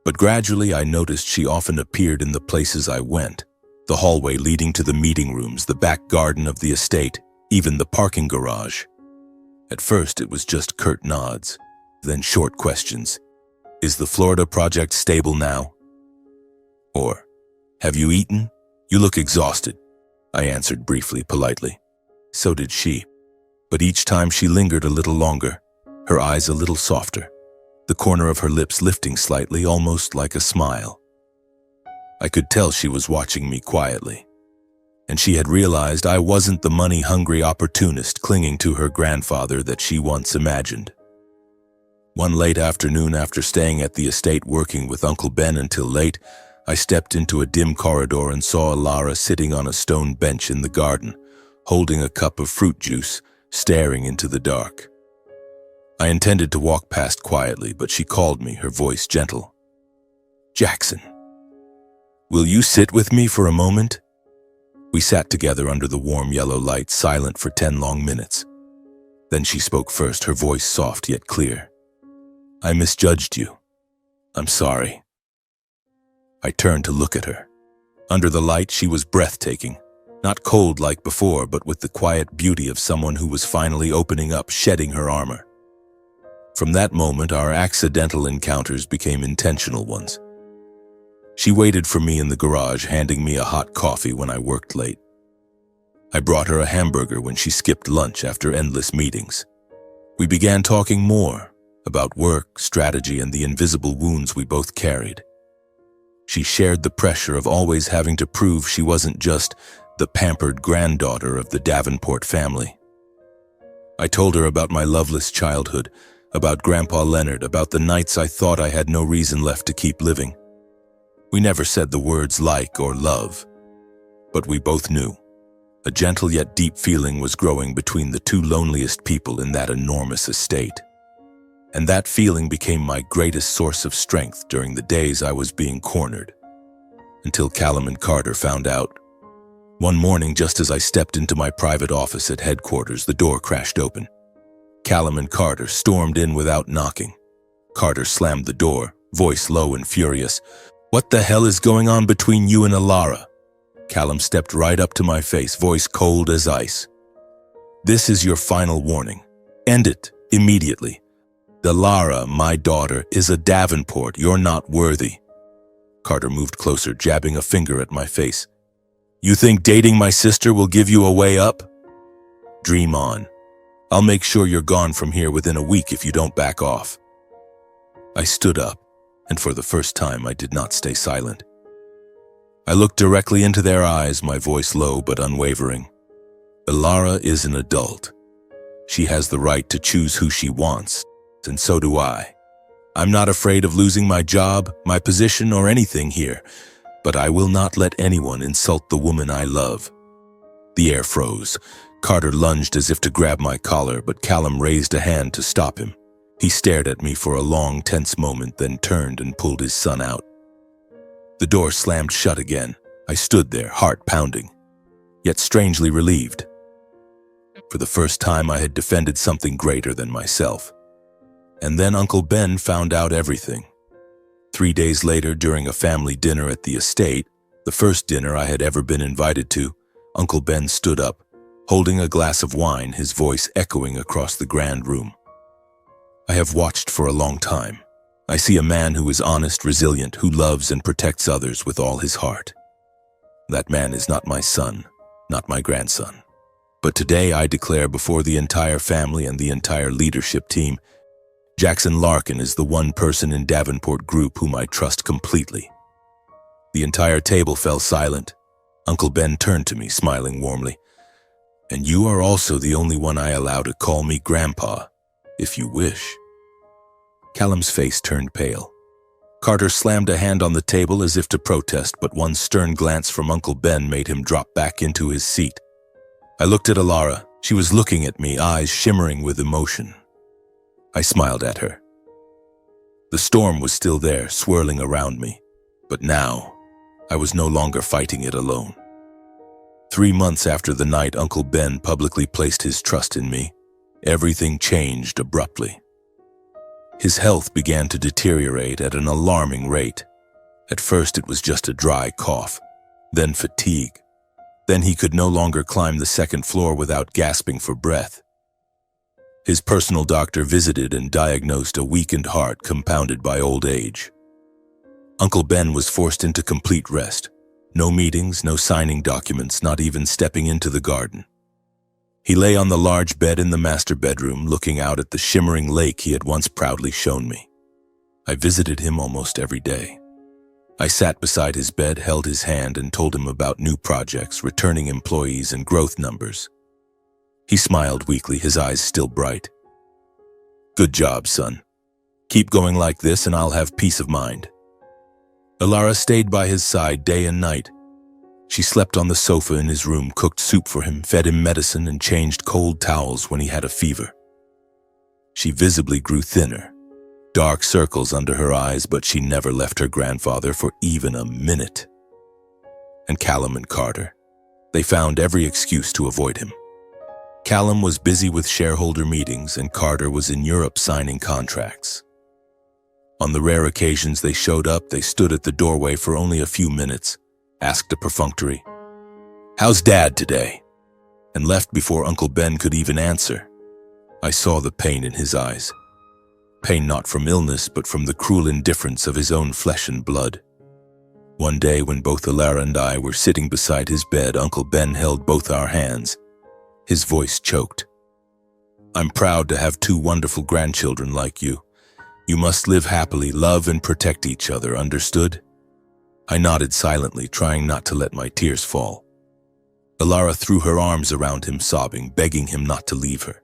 But gradually I noticed she often appeared in the places I went, the hallway leading to the meeting rooms, the back garden of the estate, even the parking garage. At first it was just curt nods, then short questions. "Is the Florida project stable now?" Or, "Have you eaten? You look exhausted." I answered briefly, politely. So did she. But each time she lingered a little longer, her eyes a little softer, the corner of her lips lifting slightly, almost like a smile. I could tell she was watching me quietly, and she had realized I wasn't the money-hungry opportunist clinging to her grandfather that she once imagined. One late afternoon, after staying at the estate working with Uncle Ben until late, I stepped into a dim corridor and saw Ilara sitting on a stone bench in the garden, holding a cup of fruit juice, staring into the dark. I intended to walk past quietly, but she called me, her voice gentle. "Jackson, will you sit with me for a moment?" We sat together under the warm yellow light, silent for 10 long minutes. Then she spoke first, her voice soft yet clear. "I misjudged you. I'm sorry." I turned to look at her. Under the light, she was breathtaking, not cold like before, but with the quiet beauty of someone who was finally opening up, shedding her armor. From that moment, our accidental encounters became intentional ones. She waited for me in the garage, handing me a hot coffee when I worked late. I brought her a hamburger when she skipped lunch after endless meetings. We began talking more, about work, strategy, and the invisible wounds we both carried. She shared the pressure of always having to prove she wasn't just the pampered granddaughter of the Davenport family. I told her about my loveless childhood, about Grandpa Leonard, about the nights I thought I had no reason left to keep living. We never said the words like or love, but we both knew. A gentle yet deep feeling was growing between the two loneliest people in that enormous estate. And that feeling became my greatest source of strength during the days I was being cornered, until Callum and Carter found out. One morning, just as I stepped into my private office at headquarters, the door crashed open. Callum and Carter stormed in without knocking. Carter slammed the door, voice low and furious. "What the hell is going on between you and Alara?" Callum stepped right up to my face, voice cold as ice. "This is your final warning. End it, immediately. Alara, my daughter, is a Davenport. You're not worthy." Carter moved closer, jabbing a finger at my face. "You think dating my sister will give you a way up? Dream on. I'll make sure you're gone from here within a week if you don't back off." I stood up, and for the first time I did not stay silent. I looked directly into their eyes, my voice low but unwavering. Alara is an adult. She has the right to choose who she wants, and so do I. I'm not afraid of losing my job, my position, or anything here, but I will not let anyone insult the woman I love. The air froze. Carter lunged as if to grab my collar, but Callum raised a hand to stop him. He stared at me for a long, tense moment, then turned and pulled his son out. The door slammed shut again. I stood there, heart pounding, yet strangely relieved. For the first time, I had defended something greater than myself. And then Uncle Ben found out everything. 3 days later, during a family dinner at the estate, the first dinner I had ever been invited to, Uncle Ben stood up, holding a glass of wine, his voice echoing across the grand room. I have watched for a long time. I see a man who is honest, resilient, who loves and protects others with all his heart. That man is not my son, not my grandson. But today I declare before the entire family and the entire leadership team, Jackson Larkin is the one person in Davenport Group whom I trust completely. The entire table fell silent. Uncle Ben turned to me, smiling warmly. "And you are also the only one I allow to call me Grandpa, if you wish." Callum's face turned pale. Carter slammed a hand on the table as if to protest, but one stern glance from Uncle Ben made him drop back into his seat. I looked at Alara. She was looking at me, eyes shimmering with emotion. I smiled at her. The storm was still there, swirling around me, but now I was no longer fighting it alone. 3 months after the night Uncle Ben publicly placed his trust in me, everything changed abruptly. His health began to deteriorate at an alarming rate. At first it was just a dry cough, then fatigue. Then he could no longer climb the second floor without gasping for breath. His personal doctor visited and diagnosed a weakened heart compounded by old age. Uncle Ben was forced into complete rest. No meetings, no signing documents, not even stepping into the garden. He lay on the large bed in the master bedroom, looking out at the shimmering lake he had once proudly shown me. I visited him almost every day. I sat beside his bed, held his hand, and told him about new projects, returning employees, and growth numbers. He smiled weakly, his eyes still bright. "Good job, son. Keep going like this and I'll have peace of mind." Alara stayed by his side day and night. She slept on the sofa in his room, cooked soup for him, fed him medicine, and changed cold towels when he had a fever. She visibly grew thinner, dark circles under her eyes, but she never left her grandfather for even a minute. And Callum and Carter, they found every excuse to avoid him. Callum was busy with shareholder meetings, and Carter was in Europe signing contracts. On the rare occasions they showed up, they stood at the doorway for only a few minutes, asked a perfunctory, "How's Dad today?" and left before Uncle Ben could even answer. I saw the pain in his eyes. Pain not from illness, but from the cruel indifference of his own flesh and blood. One day when both Alara and I were sitting beside his bed, Uncle Ben held both our hands. His voice choked. "I'm proud to have 2 wonderful grandchildren like you. You must live happily, love and protect each other, understood? I nodded silently, trying not to let my tears fall. Alara threw her arms around him, sobbing, begging him not to leave her.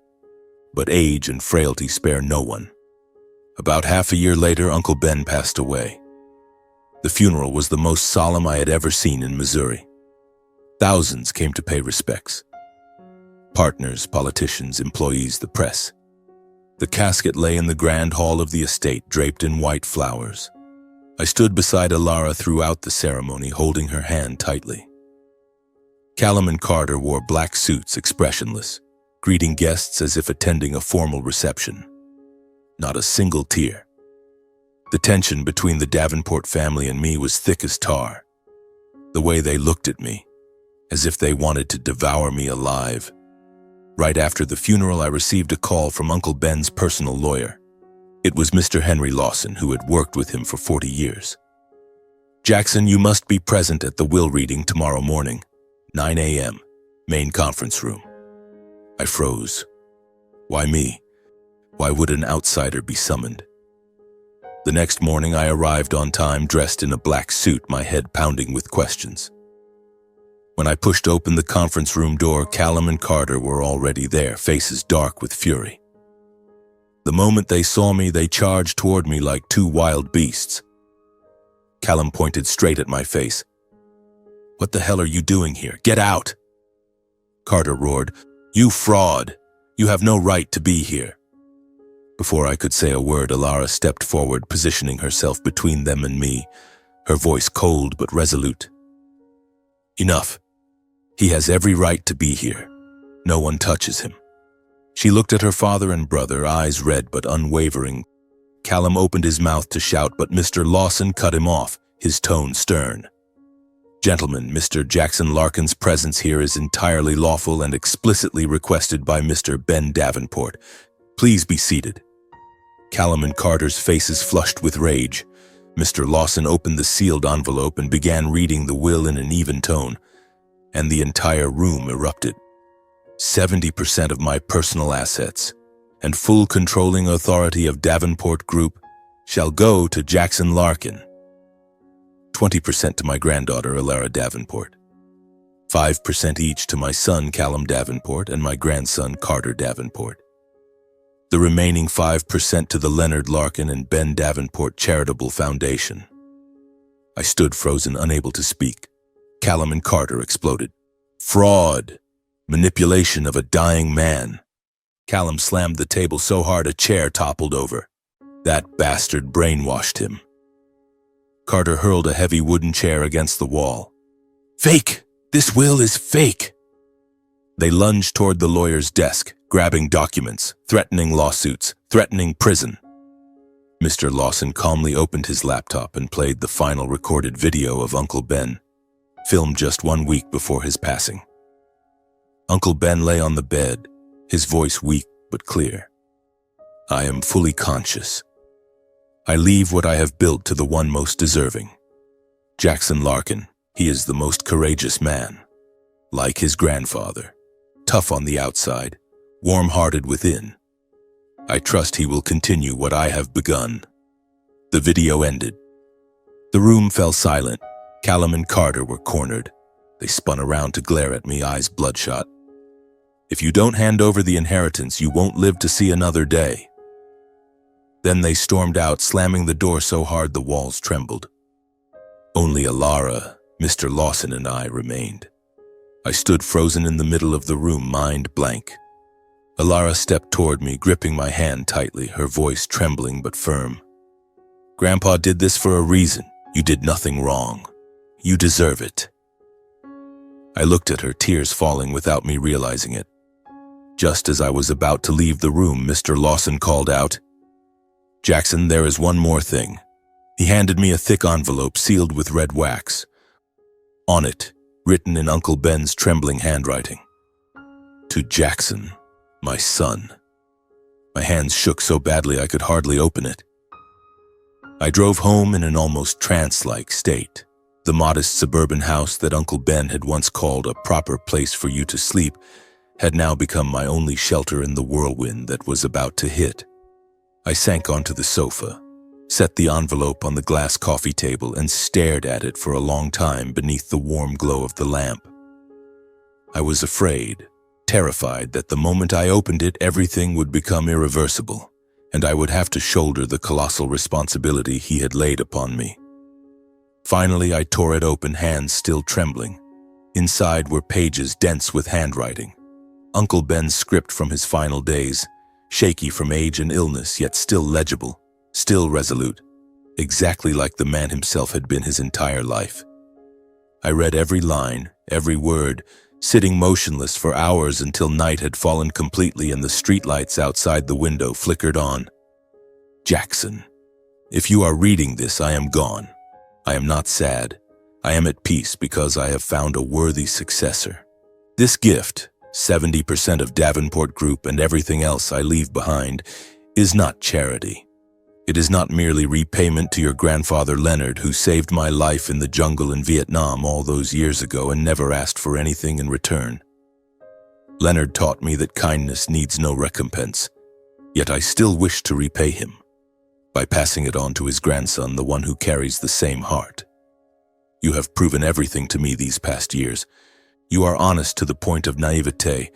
But age and frailty spare no one. About half a year later, Uncle Ben passed away. The funeral was the most solemn I had ever seen in Missouri. Thousands came to pay respects. Partners, politicians, employees, the press. The casket lay in the grand hall of the estate, draped in white flowers. I stood beside Alara throughout the ceremony, holding her hand tightly. Callum and Carter wore black suits, expressionless, greeting guests as if attending a formal reception. Not a single tear. The tension between the Davenport family and me was thick as tar. The way they looked at me, as if they wanted to devour me alive. Right after the funeral, I received a call from Uncle Ben's personal lawyer. It was Mr. Henry Lawson, who had worked with him for 40 years. "Jackson, you must be present at the will reading tomorrow morning, 9 a.m., main conference room." I froze. Why me? Why would an outsider be summoned? The next morning, I arrived on time, dressed in a black suit, my head pounding with questions. When I pushed open the conference room door, Callum and Carter were already there, faces dark with fury. The moment they saw me, they charged toward me like two wild beasts. Callum pointed straight at my face. "What the hell are you doing here? Get out!" Carter roared, "You fraud! You have no right to be here." Before I could say a word, Alara stepped forward, positioning herself between them and me, her voice cold but resolute. "Enough. He has every right to be here. No one touches him." She looked at her father and brother, eyes red but unwavering. Callum opened his mouth to shout, but Mr. Lawson cut him off, his tone stern. "Gentlemen, Mr. Jackson Larkin's presence here is entirely lawful and explicitly requested by Mr. Ben Davenport. Please be seated." Callum and Carter's faces flushed with rage. Mr. Lawson opened the sealed envelope and began reading the will in an even tone, and the entire room erupted. 70% of my personal assets and full controlling authority of Davenport Group shall go to Jackson Larkin. 20% to my granddaughter, Alara Davenport. 5% each to my son, Callum Davenport, and my grandson, Carter Davenport. The remaining 5% to the Leonard Larkin and Ben Davenport Charitable Foundation. I stood frozen, unable to speak. Callum and Carter exploded. "Fraud! Manipulation of a dying man." Callum slammed the table so hard a chair toppled over. "That bastard brainwashed him." Carter hurled a heavy wooden chair against the wall. "Fake! This will is fake!" They lunged toward the lawyer's desk, grabbing documents, threatening lawsuits, threatening prison. Mr. Lawson calmly opened his laptop and played the final recorded video of Uncle Ben, filmed just 1 week before his passing. Uncle Ben lay on the bed, his voice weak but clear. "I am fully conscious. I leave what I have built to the one most deserving. Jackson Larkin, he is the most courageous man. Like his grandfather, tough on the outside, warm-hearted within. I trust he will continue what I have begun." The video ended. The room fell silent. Callum and Carter were cornered. They spun around to glare at me, eyes bloodshot. "If you don't hand over the inheritance, you won't live to see another day." Then they stormed out, slamming the door so hard the walls trembled. Only Alara, Mr. Lawson, and I remained. I stood frozen in the middle of the room, mind blank. Alara stepped toward me, gripping my hand tightly, her voice trembling but firm. "Grandpa did this for a reason. You did nothing wrong. You deserve it." I looked at her, tears falling without me realizing it. Just as I was about to leave the room, Mr. Lawson called out, "Jackson, there is one more thing." He handed me a thick envelope sealed with red wax. On it, written in Uncle Ben's trembling handwriting, "To Jackson, my son." My hands shook so badly I could hardly open it. I drove home in an almost trance-like state. The modest suburban house that Uncle Ben had once called a proper place for you to sleep had now become my only shelter in the whirlwind that was about to hit. I sank onto the sofa, set the envelope on the glass coffee table, and stared at it for a long time beneath the warm glow of the lamp. I was afraid, terrified that the moment I opened it, everything would become irreversible, and I would have to shoulder the colossal responsibility he had laid upon me. Finally, I tore it open, hands still trembling. Inside were pages dense with handwriting. Uncle Ben's script from his final days, shaky from age and illness, yet still legible, still resolute, exactly like the man himself had been his entire life. I read every line, every word, sitting motionless for hours until night had fallen completely and the streetlights outside the window flickered on. Jackson, if you are reading this, I am gone. I am not sad. I am at peace because I have found a worthy successor. This gift, 70% of Davenport Group and everything else I leave behind, is not charity. It is not merely repayment to your grandfather Leonard, who saved my life in the jungle in Vietnam all those years ago and never asked for anything in return. Leonard taught me that kindness needs no recompense, yet I still wish to repay him by passing it on to his grandson, the one who carries the same heart. You have proven everything to me these past years. You are honest to the point of naivete.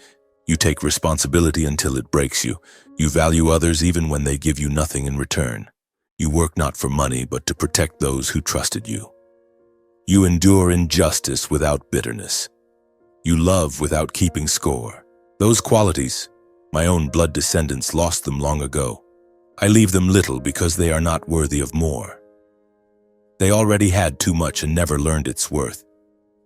You take responsibility until it breaks you. You value others even when they give you nothing in return. You work not for money, but to protect those who trusted you. You endure injustice without bitterness. You love without keeping score. Those qualities, my own blood descendants lost them long ago. I leave them little because they are not worthy of more. They already had too much and never learned its worth.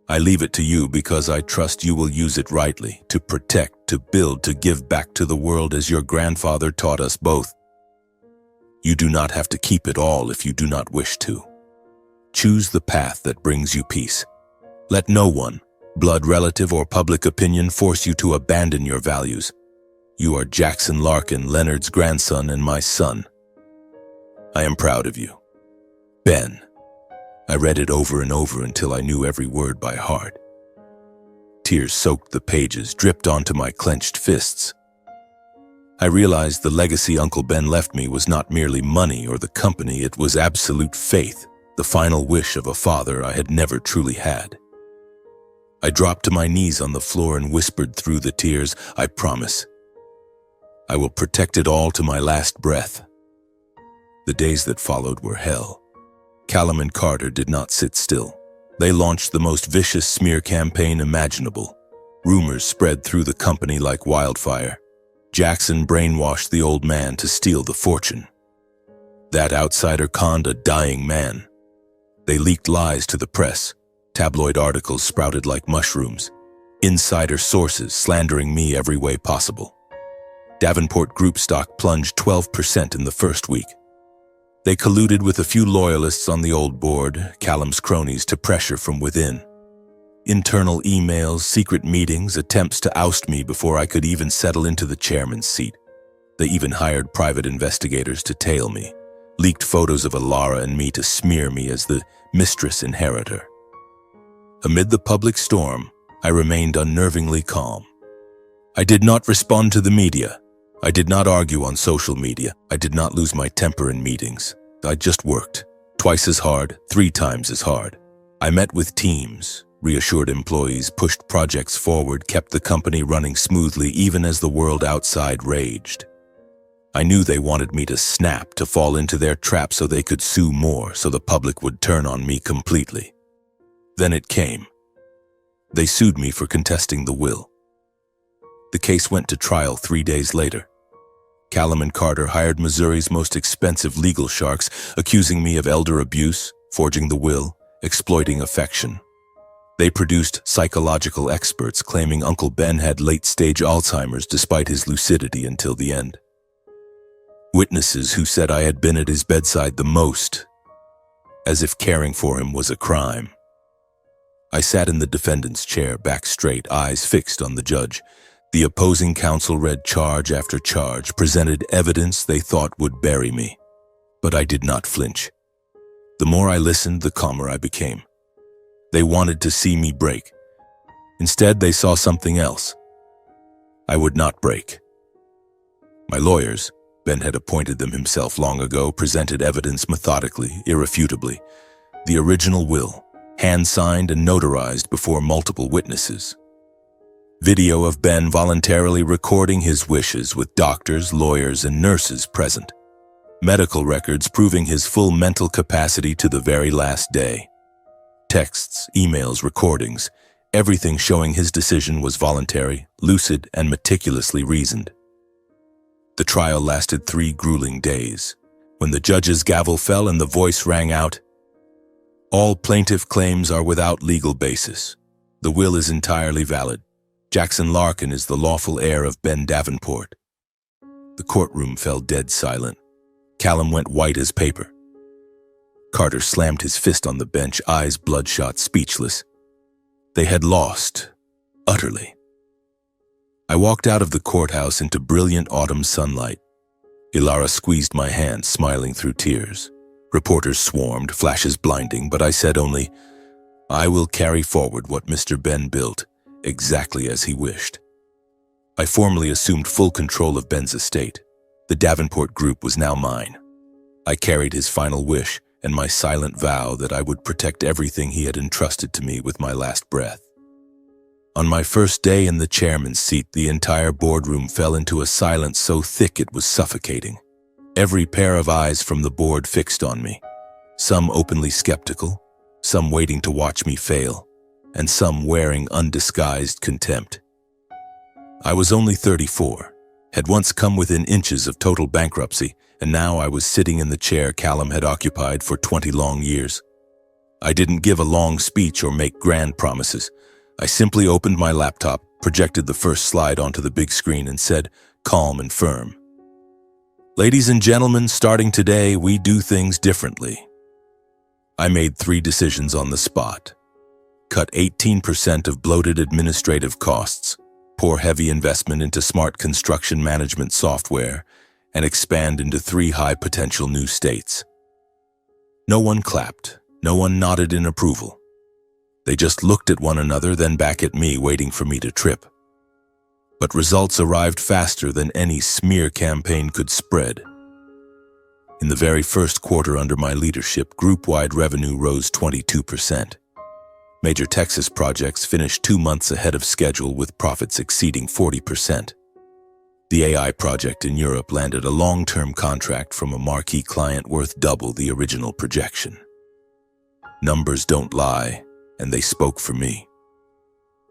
I leave it to you because I trust you will use it rightly, to protect, to build, to give back to the world as your grandfather taught us both. You do not have to keep it all if you do not wish to. Choose the path that brings you peace. Let no one, blood relative or public opinion, force you to abandon your values. You are Jackson Larkin, Leonard's grandson and my son. I am proud of you. Ben. I read it over and over until I knew every word by heart. Tears soaked the pages, dripped onto my clenched fists. I realized the legacy Uncle Ben left me was not merely money or the company, it was absolute faith, the final wish of a father I had never truly had. I dropped to my knees on the floor and whispered through the tears, I promise. I will protect it all to my last breath. The days that followed were hell. Callum and Carter did not sit still. They launched the most vicious smear campaign imaginable. Rumors spread through the company like wildfire. Jackson brainwashed the old man to steal the fortune. That outsider conned a dying man. They leaked lies to the press. Tabloid articles sprouted like mushrooms. Insider sources slandering me every way possible. Davenport Group stock plunged 12% in the first week. They colluded with a few loyalists on the old board, Callum's cronies, to pressure from within. Internal emails, secret meetings, attempts to oust me before I could even settle into the chairman's seat. They even hired private investigators to tail me, leaked photos of Alara and me to smear me as the mistress inheritor. Amid the public storm, I remained unnervingly calm. I did not respond to the media. I did not argue on social media. I did not lose my temper in meetings. I just worked, twice as hard, 3 times as hard. I met with teams, reassured employees, pushed projects forward, kept the company running smoothly even as the world outside raged. I knew they wanted me to snap, to fall into their trap so they could sue more, so the public would turn on me completely. Then it came. They sued me for contesting the will. The case went to trial 3 days later. Callum and Carter hired Missouri's most expensive legal sharks, accusing me of elder abuse, forging the will, exploiting affection. They produced psychological experts claiming Uncle Ben had late-stage Alzheimer's despite his lucidity until the end. Witnesses who said I had been at his bedside the most, as if caring for him was a crime. I sat in the defendant's chair, back straight, eyes fixed on the judge. The opposing counsel read charge after charge, presented evidence they thought would bury me. But I did not flinch. The more I listened, the calmer I became. They wanted to see me break. Instead, they saw something else. I would not break. My lawyers, Ben had appointed them himself long ago, presented evidence methodically, irrefutably. The original will, hand-signed and notarized before multiple witnesses. Video of Ben voluntarily recording his wishes with doctors, lawyers, and nurses present. Medical records proving his full mental capacity to the very last day. Texts, emails, recordings, everything showing his decision was voluntary, lucid, and meticulously reasoned. The trial lasted 3 grueling days. When the judge's gavel fell and the voice rang out, "All plaintiff claims are without legal basis. The will is entirely valid. Jackson Larkin is the lawful heir of Ben Davenport." The courtroom fell dead silent. Callum went white as paper. Carter slammed his fist on the bench, eyes bloodshot, speechless. They had lost, utterly. I walked out of the courthouse into brilliant autumn sunlight. Ilara squeezed my hand, smiling through tears. Reporters swarmed, flashes blinding, but I said only, "I will carry forward what Mr. Ben built, exactly as he wished." I formally assumed full control of Ben's estate. The Davenport Group was now mine. I carried his final wish and my silent vow that I would protect everything he had entrusted to me with my last breath. On my first day in the chairman's seat, the entire boardroom fell into a silence so thick it was suffocating. Every pair of eyes from the board fixed on me, some openly skeptical, some waiting to watch me fail, and some wearing undisguised contempt. I was only 34, had once come within inches of total bankruptcy, and now I was sitting in the chair Callum had occupied for 20 long years. I didn't give a long speech or make grand promises. I simply opened my laptop, projected the first slide onto the big screen, and said, calm and firm, "Ladies and gentlemen, starting today, we do things differently." I made 3 decisions on the spot. Cut 18% of bloated administrative costs, pour heavy investment into smart construction management software, and expand into 3 high-potential new states. No one clapped, no one nodded in approval. They just looked at one another, then back at me, waiting for me to trip. But results arrived faster than any smear campaign could spread. In the very first quarter under my leadership, group-wide revenue rose 22%. Major Texas projects finished 2 months ahead of schedule with profits exceeding 40%. The AI project in Europe landed a long-term contract from a marquee client worth double the original projection. Numbers don't lie, and they spoke for me.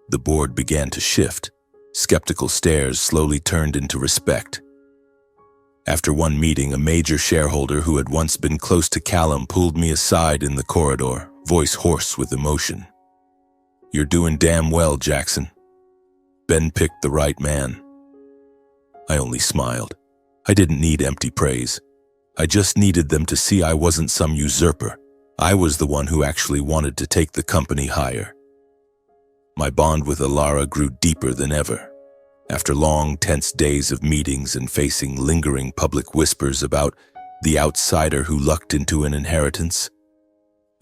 The board began to shift. Skeptical stares slowly turned into respect. After one meeting, a major shareholder who had once been close to Callum pulled me aside in the corridor, voice hoarse with emotion. "You're doing damn well, Jackson. Ben picked the right man." I only smiled. I didn't need empty praise. I just needed them to see I wasn't some usurper. I was the one who actually wanted to take the company higher. My bond with Ilara grew deeper than ever. After long, tense days of meetings and facing lingering public whispers about the outsider who lucked into an inheritance,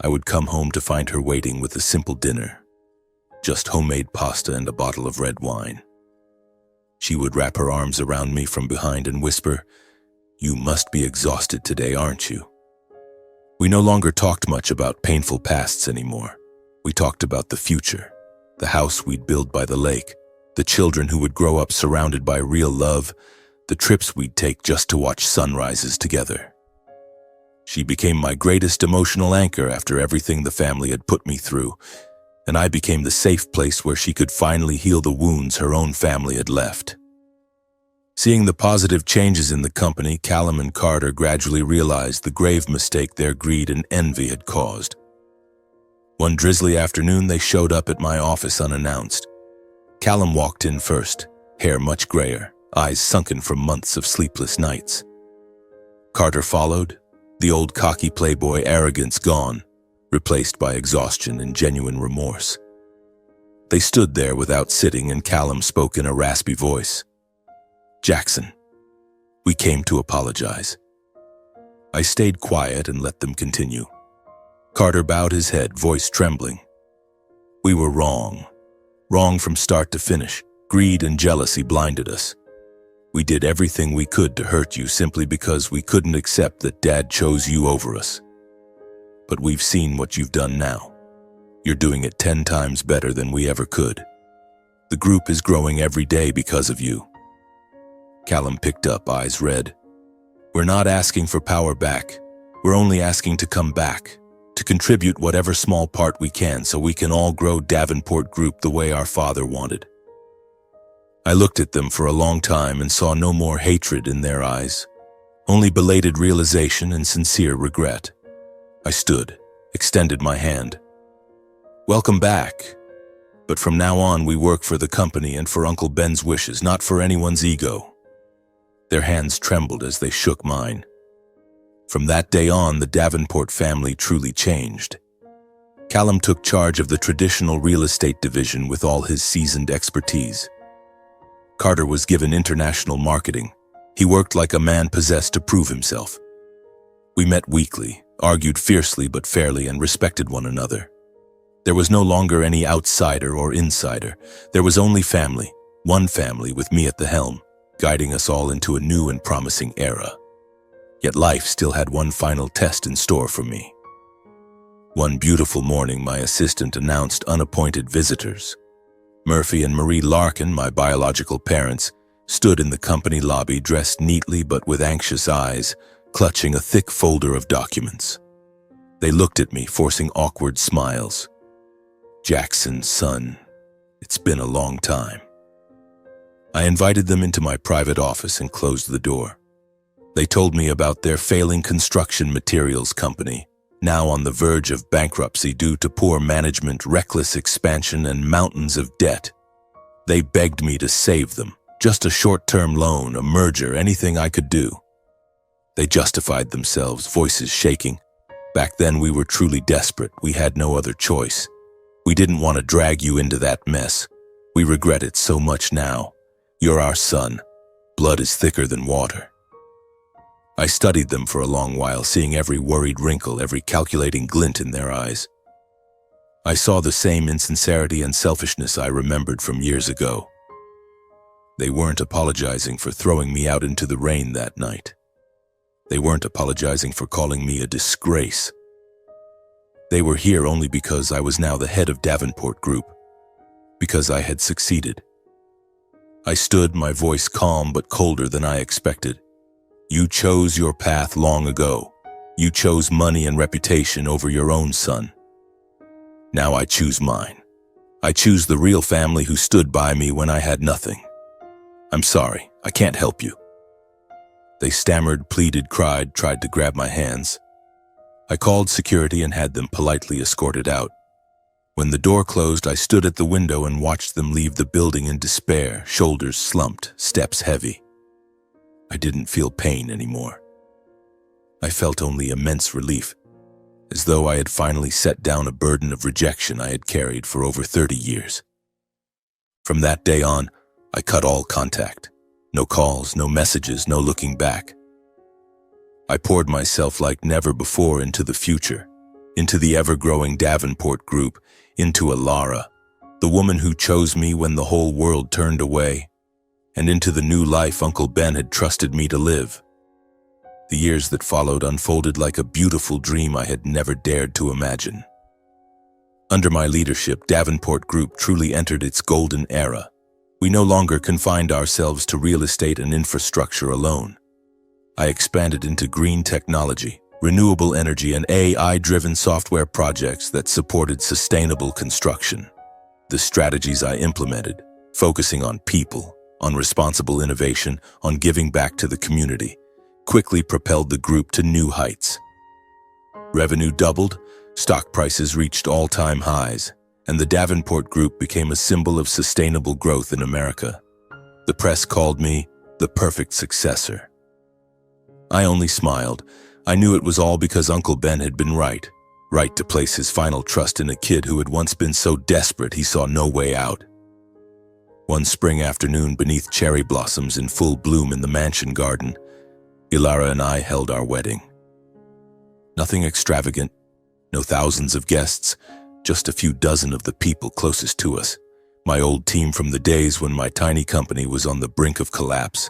I would come home to find her waiting with a simple dinner. Just homemade pasta and a bottle of red wine. She would wrap her arms around me from behind and whisper, "You must be exhausted today, aren't you?" We no longer talked much about painful pasts anymore. We talked about the future, the house we'd build by the lake, the children who would grow up surrounded by real love, the trips we'd take just to watch sunrises together. She became my greatest emotional anchor after everything the family had put me through, and I became the safe place where she could finally heal the wounds her own family had left. Seeing the positive changes in the company, Callum and Carter gradually realized the grave mistake their greed and envy had caused. One drizzly afternoon, they showed up at my office unannounced. Callum walked in first, hair much grayer, eyes sunken from months of sleepless nights. Carter followed, the old cocky playboy arrogance gone, replaced by exhaustion and genuine remorse. They stood there without sitting, and Callum spoke in a raspy voice. "Jackson, we came to apologize." I stayed quiet and let them continue. Carter bowed his head, voice trembling. "We were wrong. Wrong from start to finish. Greed and jealousy blinded us. We did everything we could to hurt you simply because we couldn't accept that Dad chose you over us. But we've seen what you've done now. You're doing it 10 times better than we ever could. The group is growing every day because of you." Callum picked up, eyes red. "We're not asking for power back. We're only asking to come back, to contribute whatever small part we can so we can all grow Davenport Group the way our father wanted." I looked at them for a long time and saw no more hatred in their eyes, only belated realization and sincere regret. I stood, extended my hand. "Welcome back. But from now on we work for the company and for Uncle Ben's wishes, not for anyone's ego." Their hands trembled as they shook mine. From that day on, the Davenport family truly changed. Callum took charge of the traditional real estate division with all his seasoned expertise. Carter was given international marketing. He worked like a man possessed to prove himself. We met weekly, argued fiercely but fairly, and respected one another. There was no longer any outsider or insider. There was only family, one family with me at the helm, guiding us all into a new and promising era. Yet life still had one final test in store for me. One beautiful morning, my assistant announced unappointed visitors. Murphy and Marie Larkin, my biological parents, stood in the company lobby dressed neatly but with anxious eyes, clutching a thick folder of documents. They looked at me, forcing awkward smiles. "Jackson, son, it's been a long time." I invited them into my private office and closed the door. They told me about their failing construction materials company, now on the verge of bankruptcy due to poor management, reckless expansion, and mountains of debt. They begged me to save them, just a short-term loan, a merger, anything I could do. They justified themselves, voices shaking. Back then we were truly desperate. We had no other choice. We didn't want to drag you into that mess. We regret it so much now. You're our son. Blood is thicker than water. I studied them for a long while, seeing every worried wrinkle, every calculating glint in their eyes. I saw the same insincerity and selfishness I remembered from years ago. They weren't apologizing for throwing me out into the rain that night. They weren't apologizing for calling me a disgrace. They were here only because I was now the head of Davenport Group, because I had succeeded. I stood, my voice calm but colder than I expected. "You chose your path long ago. You chose money and reputation over your own son. Now I choose mine. I choose the real family who stood by me when I had nothing. I'm sorry, I can't help you." They stammered, pleaded, cried, tried to grab my hands. I called security and had them politely escorted out. When the door closed, I stood at the window and watched them leave the building in despair, shoulders slumped, steps heavy. I didn't feel pain anymore. I felt only immense relief, as though I had finally set down a burden of rejection I had carried for over 30 years. From that day on, I cut all contact. No calls, no messages, no looking back. I poured myself like never before into the future, into the ever-growing Davenport Group, into Alara, the woman who chose me when the whole world turned away, and into the new life Uncle Ben had trusted me to live. The years that followed unfolded like a beautiful dream I had never dared to imagine. Under my leadership, Davenport Group truly entered its golden era. We no longer confined ourselves to real estate and infrastructure alone. I expanded into green technology, renewable energy, and AI-driven software projects that supported sustainable construction. The strategies I implemented, focusing on people, on responsible innovation, on giving back to the community, quickly propelled the group to new heights. Revenue doubled, stock prices reached all-time highs, and the Davenport Group became a symbol of sustainable growth in America. The press called me the perfect successor. I only smiled. I knew it was all because Uncle Ben had been right to place his final trust in a kid who had once been so desperate he saw no way out. One spring afternoon, beneath cherry blossoms in full bloom in the mansion garden, Ilara and I held our wedding. Nothing extravagant, no thousands of guests, just a few dozen of the people closest to us, my old team from the days when my tiny company was on the brink of collapse,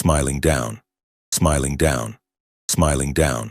smiling down, smiling down, smiling down.